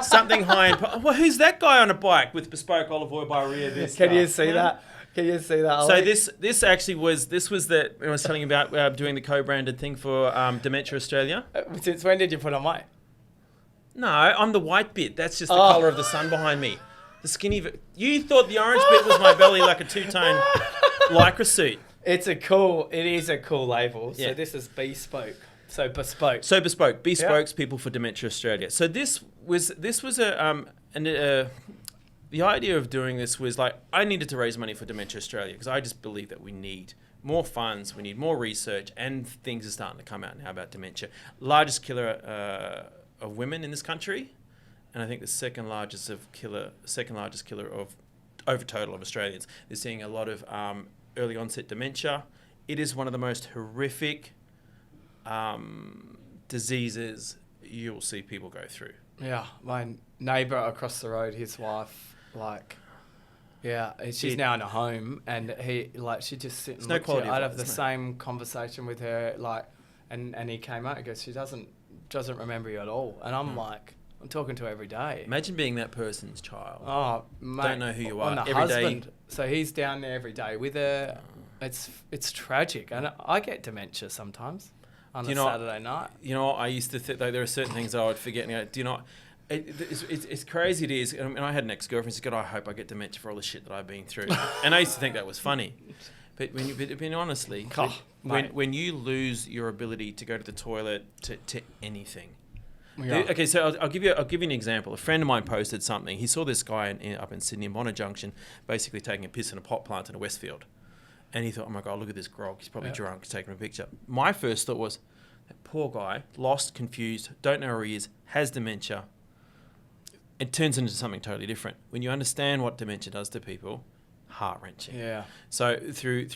Something high in... Well, who's that guy on a bike with bespoke olive oil by Rio Vista? Can you see that? Can you see that? So this actually was the I was telling you about doing the co-branded thing for Dementia Australia. Since when did you put on weight? No, I'm the white bit. That's just the colour of the sun behind me. The skinny... You thought the orange bit was my belly, like a two-tone lycra suit. It is a cool label. Yeah. So this is bespoke. So bespoke. Bespokes people for Dementia Australia. So this was the idea of doing this was like, I needed to raise money for Dementia Australia because I just believe that we need more funds, we need more research, and things are starting to come out now about dementia. Largest killer of women in this country, and I think the second largest killer of over total of Australians. They're seeing a lot of early onset dementia. It is one of the most horrific diseases you'll see people go through. Yeah, my neighbour across the road, his wife, she's now in a home, and she just sit and look. I'd have the same conversation with her, and he came out and goes, she doesn't remember you at all, and I'm like, I'm talking to her every day. Imagine being that person's child. Oh, mate, don't know who you are. And the every husband, day. So he's down there every day with her. It's tragic, and I get dementia sometimes on a Saturday night. You know, I used to think that there are certain things I would forget. It's crazy. It is. And I had an ex-girlfriend who said, I hope I get dementia for all the shit that I've been through. And I used to think that was funny. But honestly, when you lose your ability to go to the toilet to anything. Yeah. Okay, so I'll give you an example. A friend of mine posted something. He saw this guy up in Sydney, in Bonner Junction, basically taking a piss in a pot plant in a Westfield. And he thought, oh my God, look at this grog. He's probably drunk, taking a picture. My first thought was, that poor guy, lost, confused, don't know where he is, has dementia. It turns into something totally different. When you understand what dementia does to people, heart-wrenching. Yeah. So through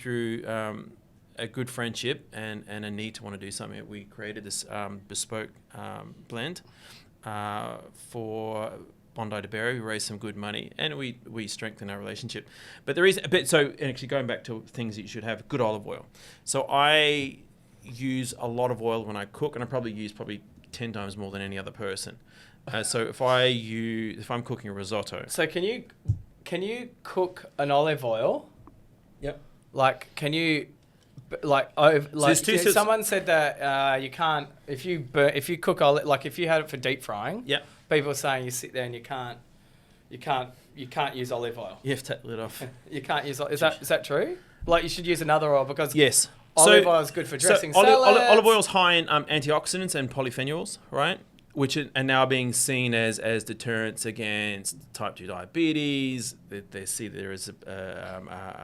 a good friendship and a need to want to do something, we created this bespoke blend for Bondi to Berry. We raised some good money and we strengthened our relationship. But there is a bit, so actually going back to things that you should have, good olive oil. So I use a lot of oil when I cook, and I probably use 10 times more than any other person. So if I'm cooking a risotto. So can you cook an olive oil? Yep. Like, can you, there's two sorts. Someone said that you can't, if you cook olive, like if you had it for deep frying. Yeah. People are saying you sit there and you can't use olive oil. You have to take the lid off. You can't use. Is that true? Like you should use another oil because Yes. olive oil is good for dressing salads. Olive oil is high in antioxidants and polyphenols, right? Which are now being seen as deterrents against type 2 diabetes. They see there is a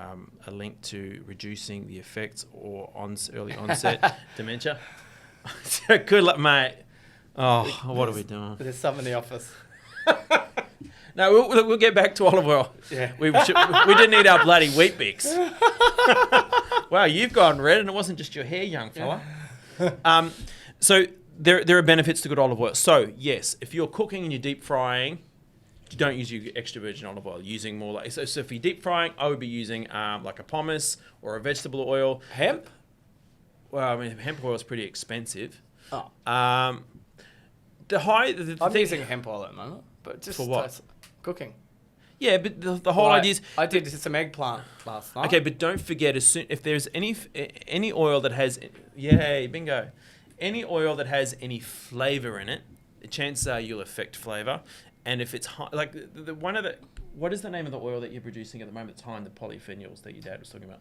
link to reducing the effects or early onset dementia. Good luck, mate. Oh, what are we doing? There's some in the office. No, we'll get back to olive oil. Yeah. We didn't need our bloody wheat bix. Wow, you've gone red, and it wasn't just your hair, young fella. Yeah. So there are benefits to good olive oil. So yes, if you're cooking and you're deep frying, you don't use your extra virgin olive oil. Using more like so if you're deep frying, I would be using like a pomace or a vegetable oil. Hemp? Well, I mean hemp oil is pretty expensive. Oh. I'm using hemp oil at the moment, but just for what? Cooking. Yeah, but the whole idea is... I did some eggplant last night. Okay, but don't forget, if there's any oil that has... Yay, bingo. Any oil that has any flavour in it, chances are you'll affect flavour. And if it's high... Like, what is the name of the oil that you're producing at the moment that's high in the polyphenols that your dad was talking about?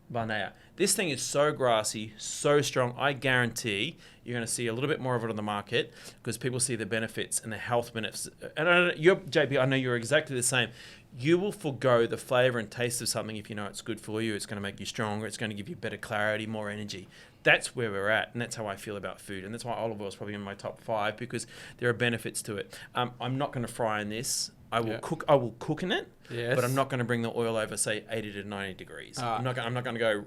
Barnea. This thing is so grassy, so strong. I guarantee you're going to see a little bit more of it on the market because people see the benefits and the health benefits. And JP, I know you're exactly the same. You will forgo the flavour and taste of something if you know it's good for you. It's going to make you stronger. It's going to give you better clarity, more energy. That's where we're at, and that's how I feel about food. And that's why olive oil is probably in my top 5 because there are benefits to it. I'm not going to fry in this. I will cook in it, yes. But I'm not going to bring the oil over, say, 80 to 90 degrees. I'm not going to go,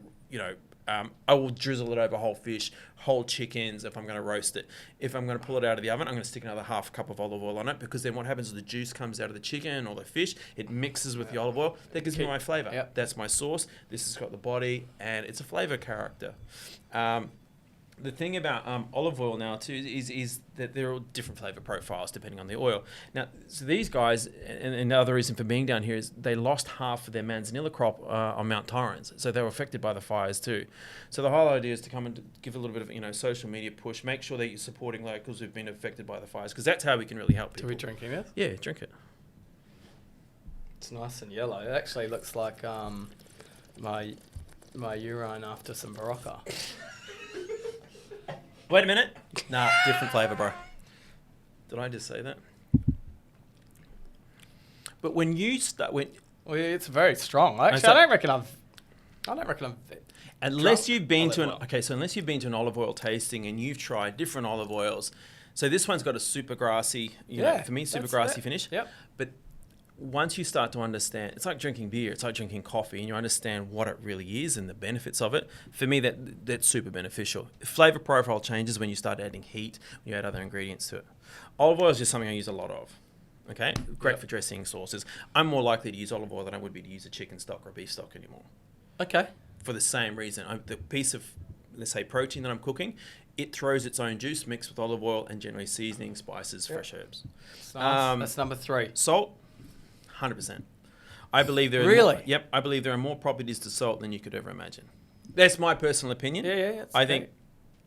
I will drizzle it over whole fish, whole chickens if I'm going to roast it. If I'm going to pull it out of the oven, I'm going to stick another half cup of olive oil on it because then what happens is the juice comes out of the chicken or the fish. It mixes with the olive oil. That gives me my flavour. Yep. That's my sauce. This has got the body and it's a flavour character. The thing about olive oil now too is that there are different flavour profiles depending on the oil. Now, so these guys, and the other reason for being down here is they lost half of their manzanilla crop on Mount Torrens, so they were affected by the fires too. So the whole idea is to come and give a little bit of social media push, make sure that you're supporting locals who've been affected by the fires, because that's how we can really help people. Are we drinking this? Yeah, drink it. It's nice and yellow. It actually looks like my urine after some Barocca. Wait a minute. Nah, different flavour, bro. Did I just say that? But when you start... Well, it's very strong. Actually, I don't reckon I've... Unless you've been to unless you've been to an olive oil tasting and you've tried different olive oils, so this one's got a super grassy, for me, super grassy finish. Yep. But once you start to understand, it's like drinking beer, it's like drinking coffee, and you understand what it really is and the benefits of it. For me, that's super beneficial. Flavor profile changes when you start adding heat, when you add other ingredients to it. Olive oil is just something I use a lot of. Okay, great for dressing sauces. I'm more likely to use olive oil than I would be to use a chicken stock or a beef stock anymore. Okay. For the same reason, the piece of, let's say, protein that I'm cooking, it throws its own juice mixed with olive oil and generally seasoning, spices, fresh herbs. Nice. That's number 3. Salt, 100%. I believe there are really. I believe there are more properties to salt than you could ever imagine. That's my personal opinion. Yeah. I think.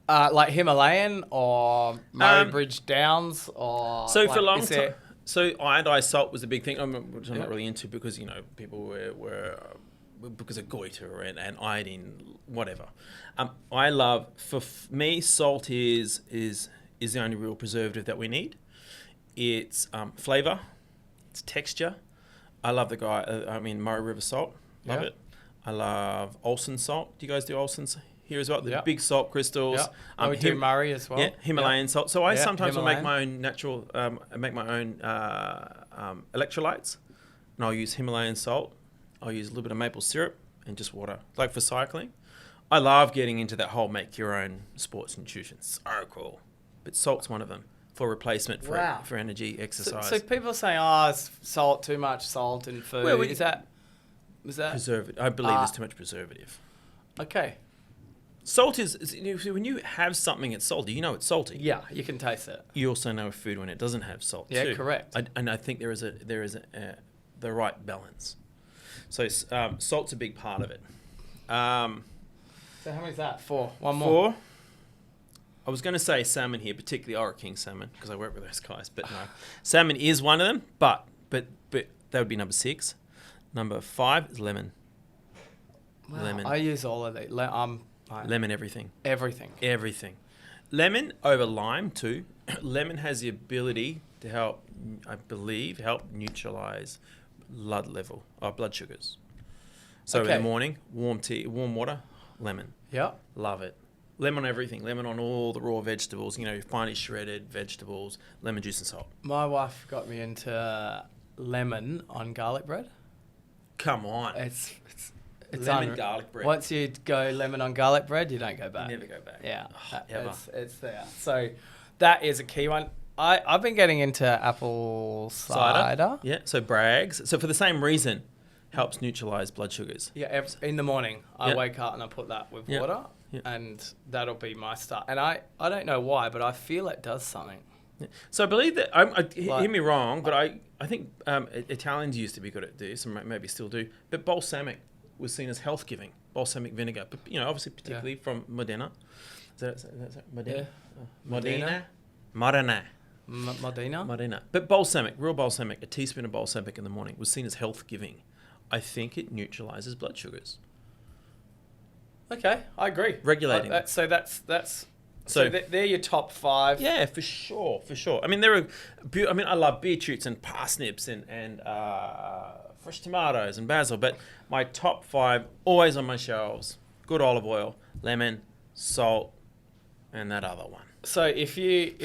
Like Himalayan or Murray Bridge Downs or. So for a long time. So iodized salt was a big thing, which I'm not really into because people were because of goiter and iodine, whatever. I love for me salt is the only real preservative that we need. It's flavor, it's texture. I love the guy. Murray River salt, love it. I love Olsen salt. Do you guys do Olsen's here as well? The big salt crystals. We do Murray as well. Yeah, Himalayan salt. So I sometimes will make Himalayan. my own natural, make my own electrolytes, and I'll use Himalayan salt. I'll use a little bit of maple syrup and just water. Like for cycling, I love getting into that whole make your own sports nutrition. So cool. But salt's one of them for replacement for energy, exercise. So people are saying, oh, it's salt, too much salt in food. Well, is that preservative? I believe there's too much preservative. okay? Salt is when you have something that's salty, you know it's salty. Yeah, you can taste it. You also know a food when it doesn't have salt. Yeah, too. correct. And I think there is the right balance. So salt's a big part of it. So how many is that? 4. One more. 4. I was going to say salmon here, particularly Ora King salmon, because I work with those guys. But no, salmon is one of them. But that would be number 6. Number 5 is lemon. Wow, Lemon. I use all of these. Lemon, everything. Everything. Lemon over lime too. Lemon has the ability to help, I believe, neutralize blood sugars. So in the morning, warm tea, warm water, lemon. Yeah. Love it. Lemon on everything. Lemon on all the raw vegetables. Finely shredded vegetables. Lemon juice and salt. My wife got me into lemon on garlic bread. Come on. It's lemon garlic bread. Once you go lemon on garlic bread, you don't go back. You never go back. Yeah, Ever. it's there. So that is a key one. I've been getting into apple cider. Yeah. So Bragg's. So for the same reason, helps neutralize blood sugars. Yeah, in the morning I wake up and I put that with water, and that'll be my start. And I don't know why, but I feel it does something. Yeah. So I believe that, hear me wrong, but I think Italians used to be good at this, and maybe still do, but balsamic was seen as health-giving, balsamic vinegar. But, obviously particularly from Modena. Is that Modena? Yeah. Modena. Modena. But balsamic, real balsamic, a teaspoon of balsamic in the morning was seen as health-giving. I think it neutralizes blood sugars. Okay, I agree. Regulating. So they're your top 5. Yeah, for sure. I mean, I love beetroots and parsnips and fresh tomatoes and basil, but my top 5 always on my shelves: good olive oil, lemon, salt, and that other one. So if you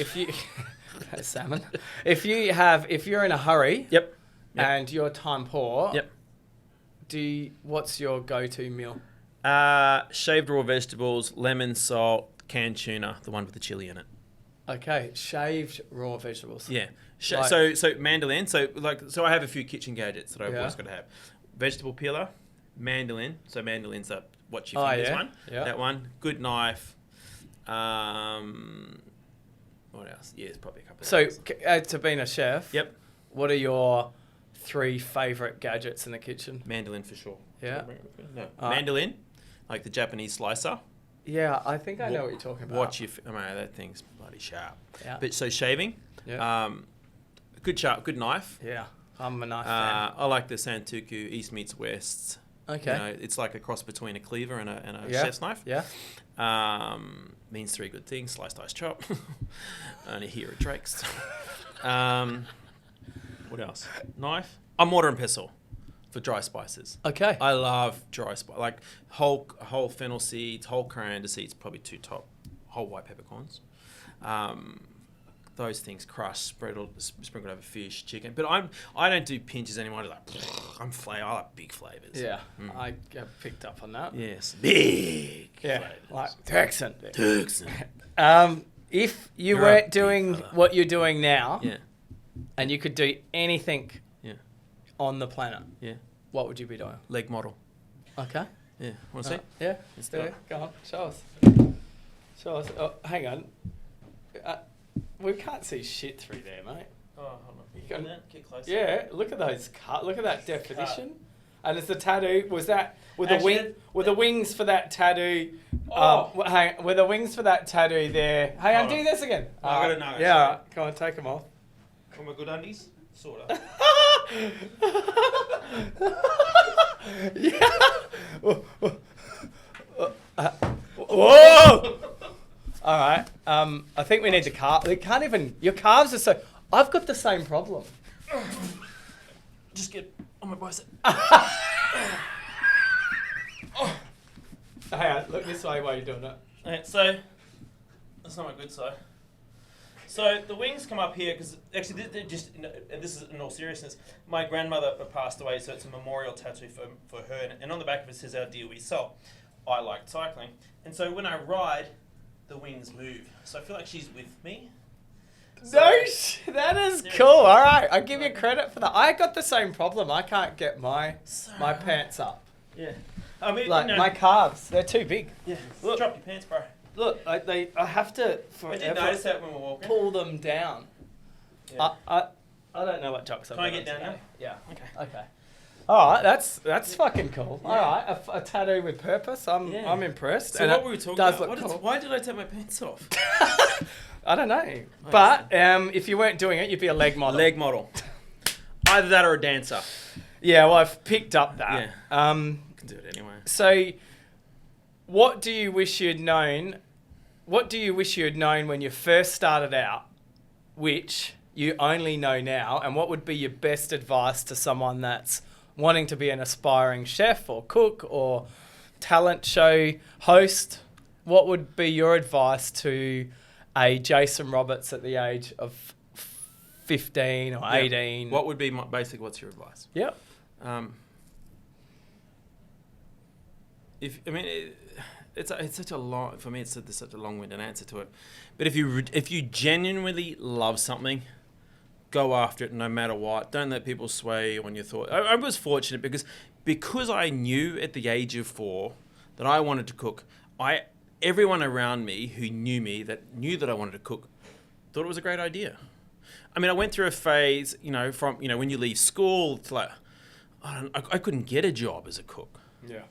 salmon, if you're in a hurry, Yep. and you're time poor, Yep. What's your go-to meal? Shaved raw vegetables, lemon, salt, canned tuna, the one with the chili in it. Okay, shaved raw vegetables. Yeah. Like- So mandolin. So I have a few kitchen gadgets that I've always got to have. Vegetable peeler, mandolin. So mandolin's up. Watch your fingers one. Yeah. That one. Good knife. What else? Yeah, it's probably a couple. So of others. to being a chef, Yep. what are your 3 favorite gadgets in the kitchen? Mandolin for sure. Yeah. No. Mandolin, like the Japanese slicer. Yeah, I think I know what you're talking about. Watch your. That thing's bloody sharp. Yeah. But so shaving. Yeah. Good knife. Yeah, I'm a knife fan. I like the Santoku East meets West. Okay. It's like a cross between a cleaver and a Yeah. chef's knife. Yeah. Means 3 good things: slice, dice, chop. Only here at Drake's. What else? Knife. Mortar and pestle for dry spices. Okay. I love dry spice, like whole fennel seeds, whole coriander seeds, probably 2 top, whole white peppercorns. Those things crushed, sprinkled over fish, chicken. But I don't do pinches anymore. I like big flavors. Yeah, I have picked up on that. Yes, big. Yeah, flavors. like Texan. If you You're weren't a doing big fella. what you're doing now, Yeah, and you could do anything yeah, on the planet, yeah. what would you be doing? Leg model. Okay. Yeah, want to see? Yeah. Let's do Yeah. it. Go on. Show us. Show us. Oh, hang on. We can't see shit through there, mate. Oh, hold on. You can- Get closer. Yeah. Look at those cut. Look at that definition. And it's the tattoo. Was that with the Actually, with the wings for that tattoo? Oh. With the wings for that tattoo there. Hey, Hold undo on. this again. No, I gotta know, Yeah. actually. Alright. Come on, take them off. For my good undies? Sort of. Yeah. Whoa! All right. I think we need to carve. They can't even. Your calves are so. I've got the same problem. Just get on my bicep. Hang on. Look this way while you're doing it. Okay, so that's not my good side. So the wings come up here because actually, this is in all seriousness. My grandmother passed away, so it's a memorial tattoo for her, and on the back of it says "Our dear we sell." I liked cycling, and so when I ride, the wings move. So I feel like she's with me. So, that is cool. All right, I give you credit for that. I got the same problem. I can't get my pants up. Yeah, I mean, Like my calves, they're too big. Yeah, look, drop your pants, bro. Look, I have to I did notice that when we're walking. pull them down. Yeah. I don't know what jocks I've Can I got get down today. now? Yeah. Okay. Okay. All right, that's fucking cool. Yeah. All right, a tattoo with purpose. I'm impressed. So and what were we talking does about? look cool. Why did I take my pants off? I don't know, but if you weren't doing it, you'd be a leg model. Leg model. Either that or a dancer. Yeah, well, I've picked up that. Yeah. Can do it anyway. So, what do you wish you'd known? What do you wish you had known when you first started out, which you only know now? And what would be your best advice to someone that's wanting to be an aspiring chef or cook or talent show host? What would be your advice to a Jason Roberts at the age of 15 or 18? What would be what's your advice? Yep. It's such a long, for me it's such a long-winded answer to it. But if you genuinely love something, go after it no matter what. Don't let people sway you on your thought. I was fortunate because I knew at the age of 4 that I wanted to cook. Everyone around me who knew that I wanted to cook thought it was a great idea. I mean, I went through a phase, from when you leave school, it's like I couldn't get a job as a cook. Yeah.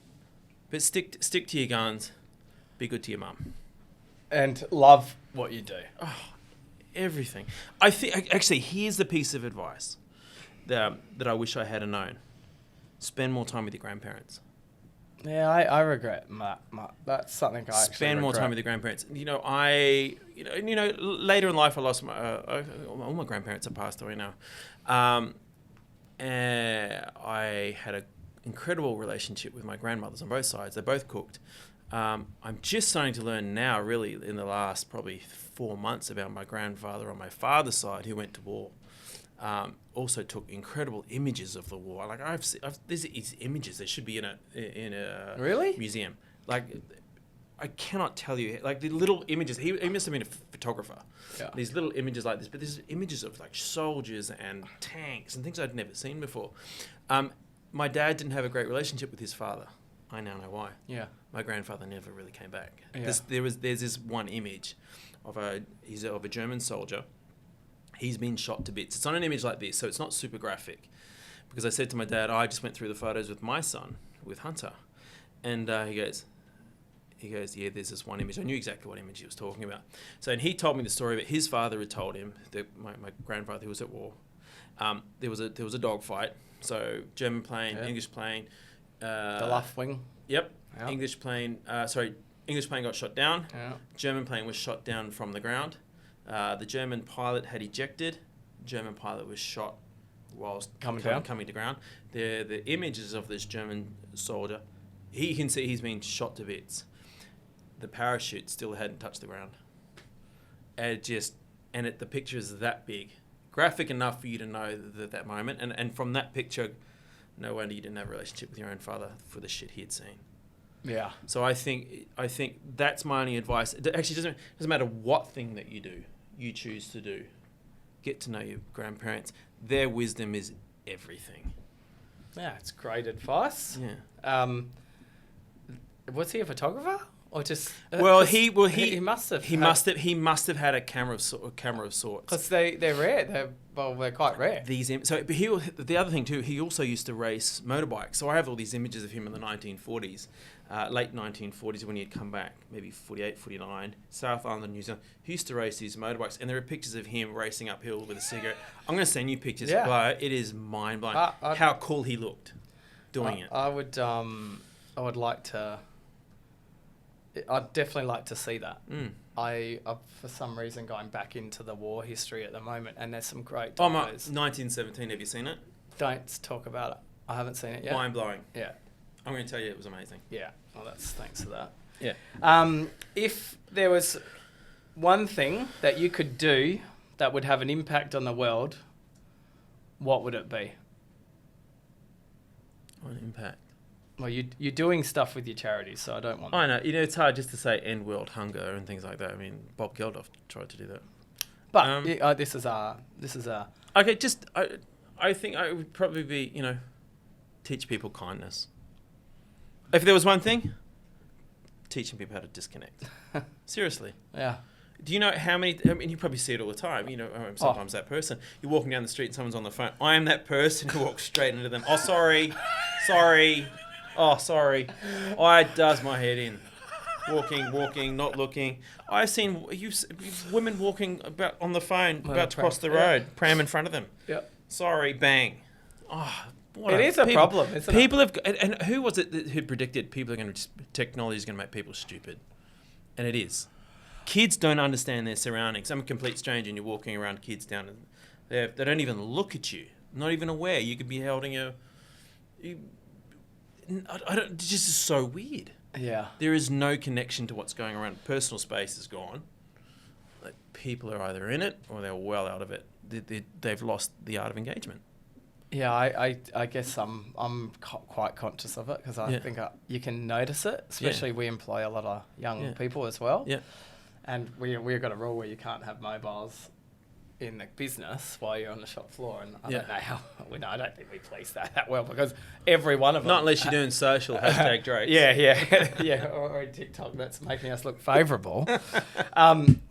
But stick to your guns. Be good to your mum. And love what you do. Oh, everything. I think actually here's the piece of advice that I wish I had known. Spend more time with your grandparents. Yeah, I regret that's something I actually spend more regret. time with your grandparents. Later in life I lost all my grandparents have passed away now. And I had an incredible relationship with my grandmothers on both sides. They both cooked. I'm just starting to learn now, really, in the last probably 4 months, about my grandfather on my father's side who went to war. Also took incredible images of the war. Like there's these images that should be in a Really? museum. Like I cannot tell you, like the little images. He must have been a photographer. Yeah. These little images like this, but there's images of like soldiers and tanks and things I'd never seen before. My dad didn't have a great relationship with his father. I now know why. Yeah. My grandfather never really came back. Yeah. There's this one image of a German soldier. He's been shot to bits. It's on an image like this, so it's not super graphic. Because I said to my dad, I just went through the photos with my son, with Hunter. And he goes, yeah, there's this one image. I knew exactly what image he was talking about. So, and he told me the story that his father had told him, that my grandfather who was at war, there was a dogfight. So German plane, English plane. The left wing. Yep. Yep. English plane got shot down. Yeah. German plane was shot down from the ground. The German pilot had ejected. German pilot was shot whilst coming to ground. The images of this German soldier, you can see he's been shot to bits. The parachute still hadn't touched the ground. And the picture is that big. Graphic enough for you to know that moment. And from that picture, no wonder you didn't have a relationship with your own father for the shit he had seen. Yeah. So I think that's my only advice. It actually doesn't matter what thing that you choose to do. Get to know your grandparents. Their wisdom is everything. Yeah, it's great advice. Yeah. Was he a photographer or just? He must have. He must have had a camera of sorts. Because they're rare. They're quite rare. But the other thing too, he also used to race motorbikes. So I have all these images of him in the 1940s, late 1940s when he had come back, maybe 48, 49, South Island, New Zealand. He used to race these motorbikes, and there are pictures of him racing uphill with a cigarette. I'm going to send you pictures. Yeah. But it is mind blowing how cool he looked doing it. I would like to. I'd definitely like to see that. I'm for some reason going back into the war history at the moment, and there's some great docos. 1917, have you seen it? Don't talk about it. I haven't seen it yet. Mind blowing. Yeah. I'm going to tell you it was amazing. Yeah. Well, thanks for that. Yeah. If there was one thing that you could do that would have an impact on the world, what would it be? What impact? Well, you're doing stuff with your charities, so I don't want. I know. It's hard just to say end world hunger and things like that. I mean, Bob Geldof tried to do that. But this is our. Okay, I think I would probably be, teach people kindness. If there was one thing, teaching people how to disconnect. Seriously. Yeah. Do you know how many? I mean, you probably see it all the time. I'm sometimes that person. You're walking down the street and someone's on the phone. I am that person who walks straight into them. Oh, sorry. Oh, sorry. It does my head in. Walking, not looking. I've seen women walking on the phone, about to cross the road, pram in front of them. Yep. Sorry, bang. Oh, it is a problem, isn't it? People have, and who was it who predicted technology is going to make people stupid? And it is. Kids don't understand their surroundings. I'm a complete stranger and you're walking around kids down and they don't even look at you. Not even aware. You could be holding it's just so weird. Yeah. There is no connection to what's going around. Personal space is gone. Like, people are either in it or they're well out of it. They've lost the art of engagement. Yeah, I guess I'm quite conscious of it because I think you can notice it, especially we employ a lot of young people as well. Yeah. And we've got a rule where you can't have mobiles in the business while you're on the shop floor, and I don't know how. I don't think we police that well because every one of them. Not unless you're doing social #Drake. Yeah, or TikTok that's making us look favourable.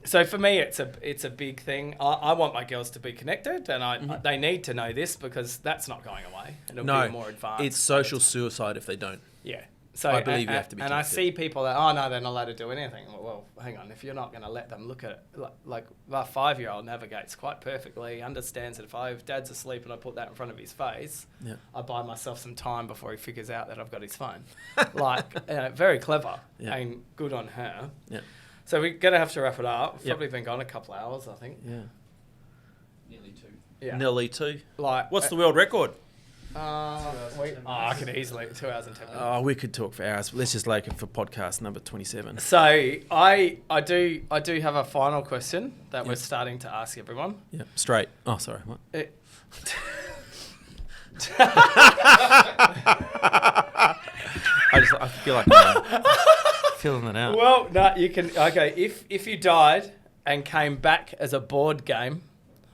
So for me, it's a big thing. I want my girls to be connected, and they need to know this because that's not going away. It'll be more advanced. It's social suicide if they don't. Yeah. So I believe you have to be and connected. I see people that, no, they're not allowed to do anything. Well, hang on. If you're not going to let them look at it, like our 5-year-old navigates quite perfectly, understands that if Dad's asleep and I put that in front of his face, I buy myself some time before he figures out that I've got his phone. Very clever and good on her. Yeah. So we're going to have to wrap it up. We've probably been gone a couple of hours, I think. Yeah. Nearly 2. Yeah. Nearly 2. What's the world record? I could easily 2 hours and 10 minutes. Oh, we could talk for hours. Let's just like it for podcast number 27. So I do have a final question that we're starting to ask everyone. Yeah, straight. Oh, sorry. What? I feel like I'm filling it out. Well, no, you can. Okay, if you died and came back as a board game,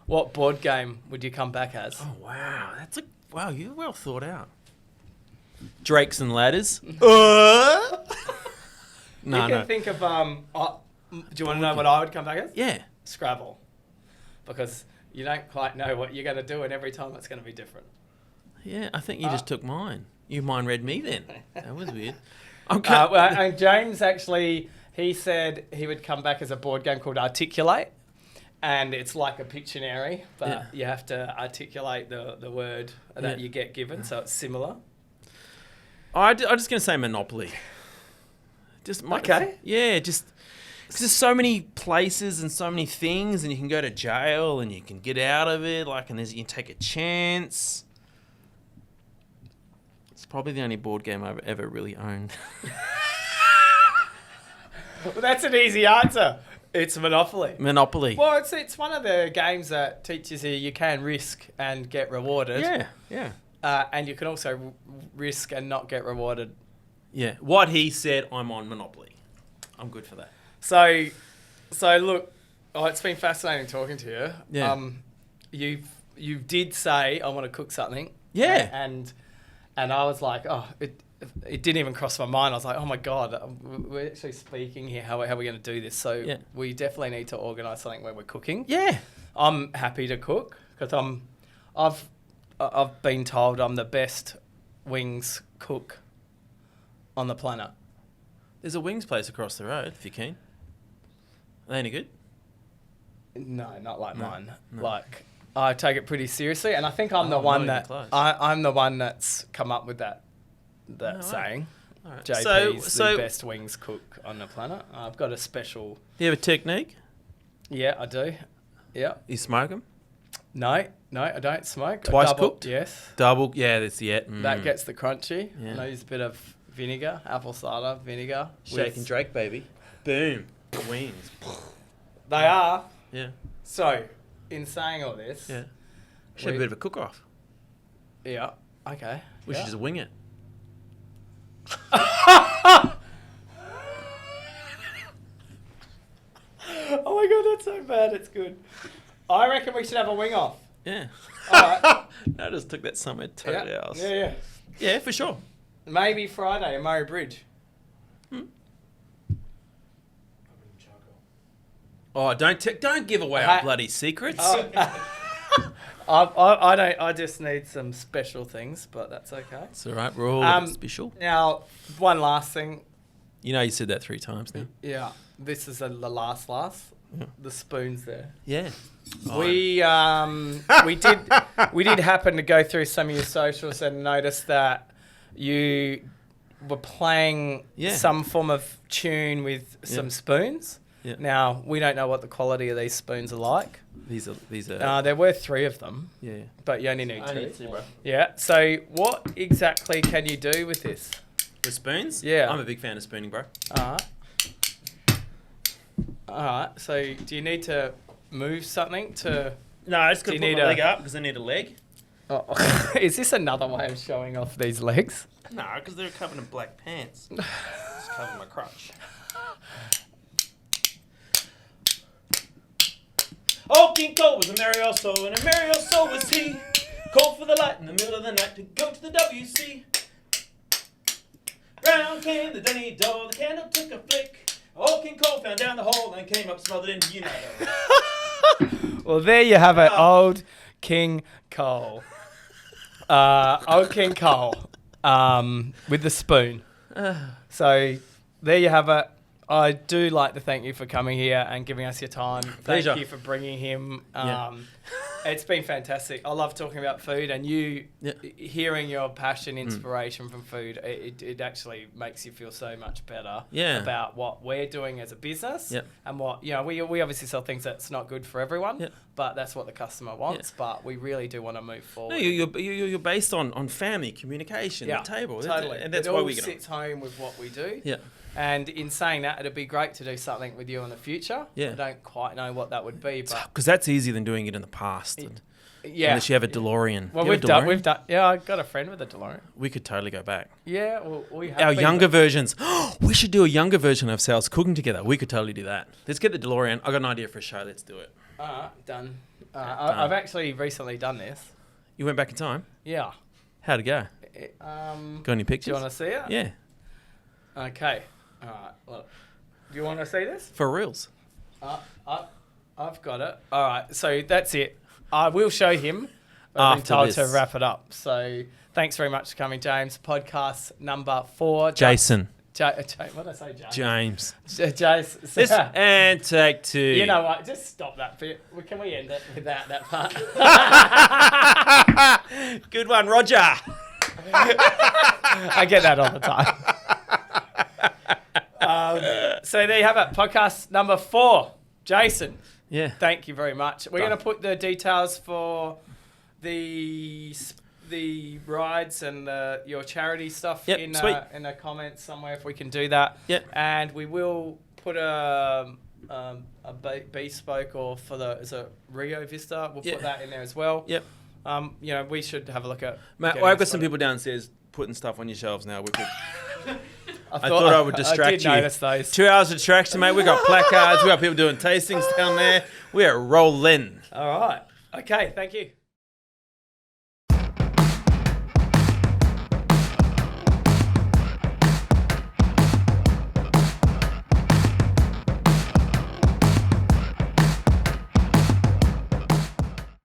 what board game would you come back as? Oh wow, wow, you're well thought out. Drakes and Ladders. You can think of do you want to know what I would come back as? Yeah, Scrabble, because you don't quite know what you're going to do, and every time it's going to be different. Yeah, I think you just took mine. You mind read me then. That was weird. Okay. And James actually, he said he would come back as a board game called Articulate. And it's like a Pictionary, but you have to articulate the word that you get given, so it's similar. I'm just going to say Monopoly. Okay. Yeah, just because there's so many places and so many things, and you can go to jail and you can get out of it, and you can take a chance. It's probably the only board game I've ever really owned. Well, that's an easy answer. It's Monopoly. Well, it's one of the games that teaches you can risk and get rewarded. Yeah. And you can also risk and not get rewarded. Yeah. What he said, I'm on Monopoly. I'm good for that. So look, it's been fascinating talking to you. Yeah. You did say I want to cook something. Yeah. And I was like, it didn't even cross my mind. I was like, oh my God, we're actually speaking here. How are we going to do this? So we definitely need to organise something where we're cooking. Yeah. I'm happy to cook because I've been told I'm the best wings cook on the planet. There's a wings place across the road if you're keen. Are they any good? No, not like mine. No. Like, I take it pretty seriously, and I think I'm the one I'm the one that's come up with that saying. All right. JP's the best wings cook on the planet. I've got a special... Do you have a technique? Yeah, I do. Yeah. You smoke them? No, I don't smoke. Twice cooked? Yes. Double? Yeah, that's it. That gets the crunchy. Yeah. And I use a bit of vinegar, apple cider vinegar. Shake and Drake, baby. Boom. Wings. They are. Yeah. So, in saying all this, Yeah. Should have a bit of a cook-off. yeah, okay. We should just wing it. Oh my god, that's so bad. It's good. I reckon we should have a wing off. Yeah. All right. I just took that somewhere totally else. Yeah. Yeah, for sure. Maybe Friday in Murray Bridge. Oh, don't give away our bloody secrets. I don't. I just need some special things, but that's okay. It's all right. We're all special. Now, one last thing. You know, you said that 3 times now. Yeah, this is the last. Yeah. The spoons there. Yeah. We did happen to go through some of your socials and notice that you were playing some form of tune with some spoons. Yeah. Now, we don't know what the quality of these spoons are like. These are. There were 3 of them. Yeah. But you only need 2. I need 2, bro. Yeah. So what exactly can you do with this? The spoons? Yeah. I'm a big fan of spooning, bro. Alright. So do you need to move something to... No, I just got to Do put you my need leg up because I need a leg. Oh. Is this another way of showing off these legs? No, because they're covered in black pants. Just cover my crotch. Oh, King Cole was a merry old soul, and a merry old soul was he. Called for the light in the middle of the night to go to the WC. Round came the dunny door, the candle took a flick. Old King Cole found down the hole and came up smothered in United. Well, there you have it, old King Cole. Old King Cole with the spoon. So there you have it. I do like to thank you for coming here and giving us your time. Pleasure. Thank you for bringing him. It's been fantastic. I love talking about food and you hearing your passion, inspiration from food. It actually makes you feel so much better about what we're doing as a business and what, we obviously sell things that's not good for everyone, but that's what the customer wants. But we really do want to move forward. No, you're based on family, communication, the table. Totally. And that's it why all we get sits home with what we do. Yeah. And in saying that, it'd be great to do something with you in the future. Yeah. I don't quite know what that would be, but because that's easier than doing it in the past. Unless you have a DeLorean. Well, we've done. Yeah, I got a friend with a DeLorean. We could totally go back. Yeah, well, we have our younger versions. We should do a younger version of ourselves cooking together. We could totally do that. Let's get the DeLorean. I got an idea for a show. Let's do it. Done. I've actually recently done this. You went back in time? Yeah. How'd it go? Got any pictures? Do you want to see it? Yeah. Okay. All right. Well, do you want to see this? For reals. I've got it. All right. So that's it. I will show him. After I've been told this. to wrap it up. So thanks very much for coming, James. Podcast number 4. Jason. What did I say, James? James. And take 2. You know what? Just stop that bit. Can we end it without that part? Good one, Roger. I get that all the time. So there you have it. Podcast number 4. Jason. Yeah. Thank you very much. We're going to put the details for the rides and your charity stuff in the comments somewhere if we can do that. Yep. And we will put a bespoke or is it Rio Vista? We'll put that in there as well. Yep. We should have a look at. Mate, I've got some people downstairs putting stuff on your shelves now. We could. I thought I would distract I did notice those. 2 hours of distraction, mate. We got placards. We got people doing tastings down there. We are rolling. All right. Okay. Thank you.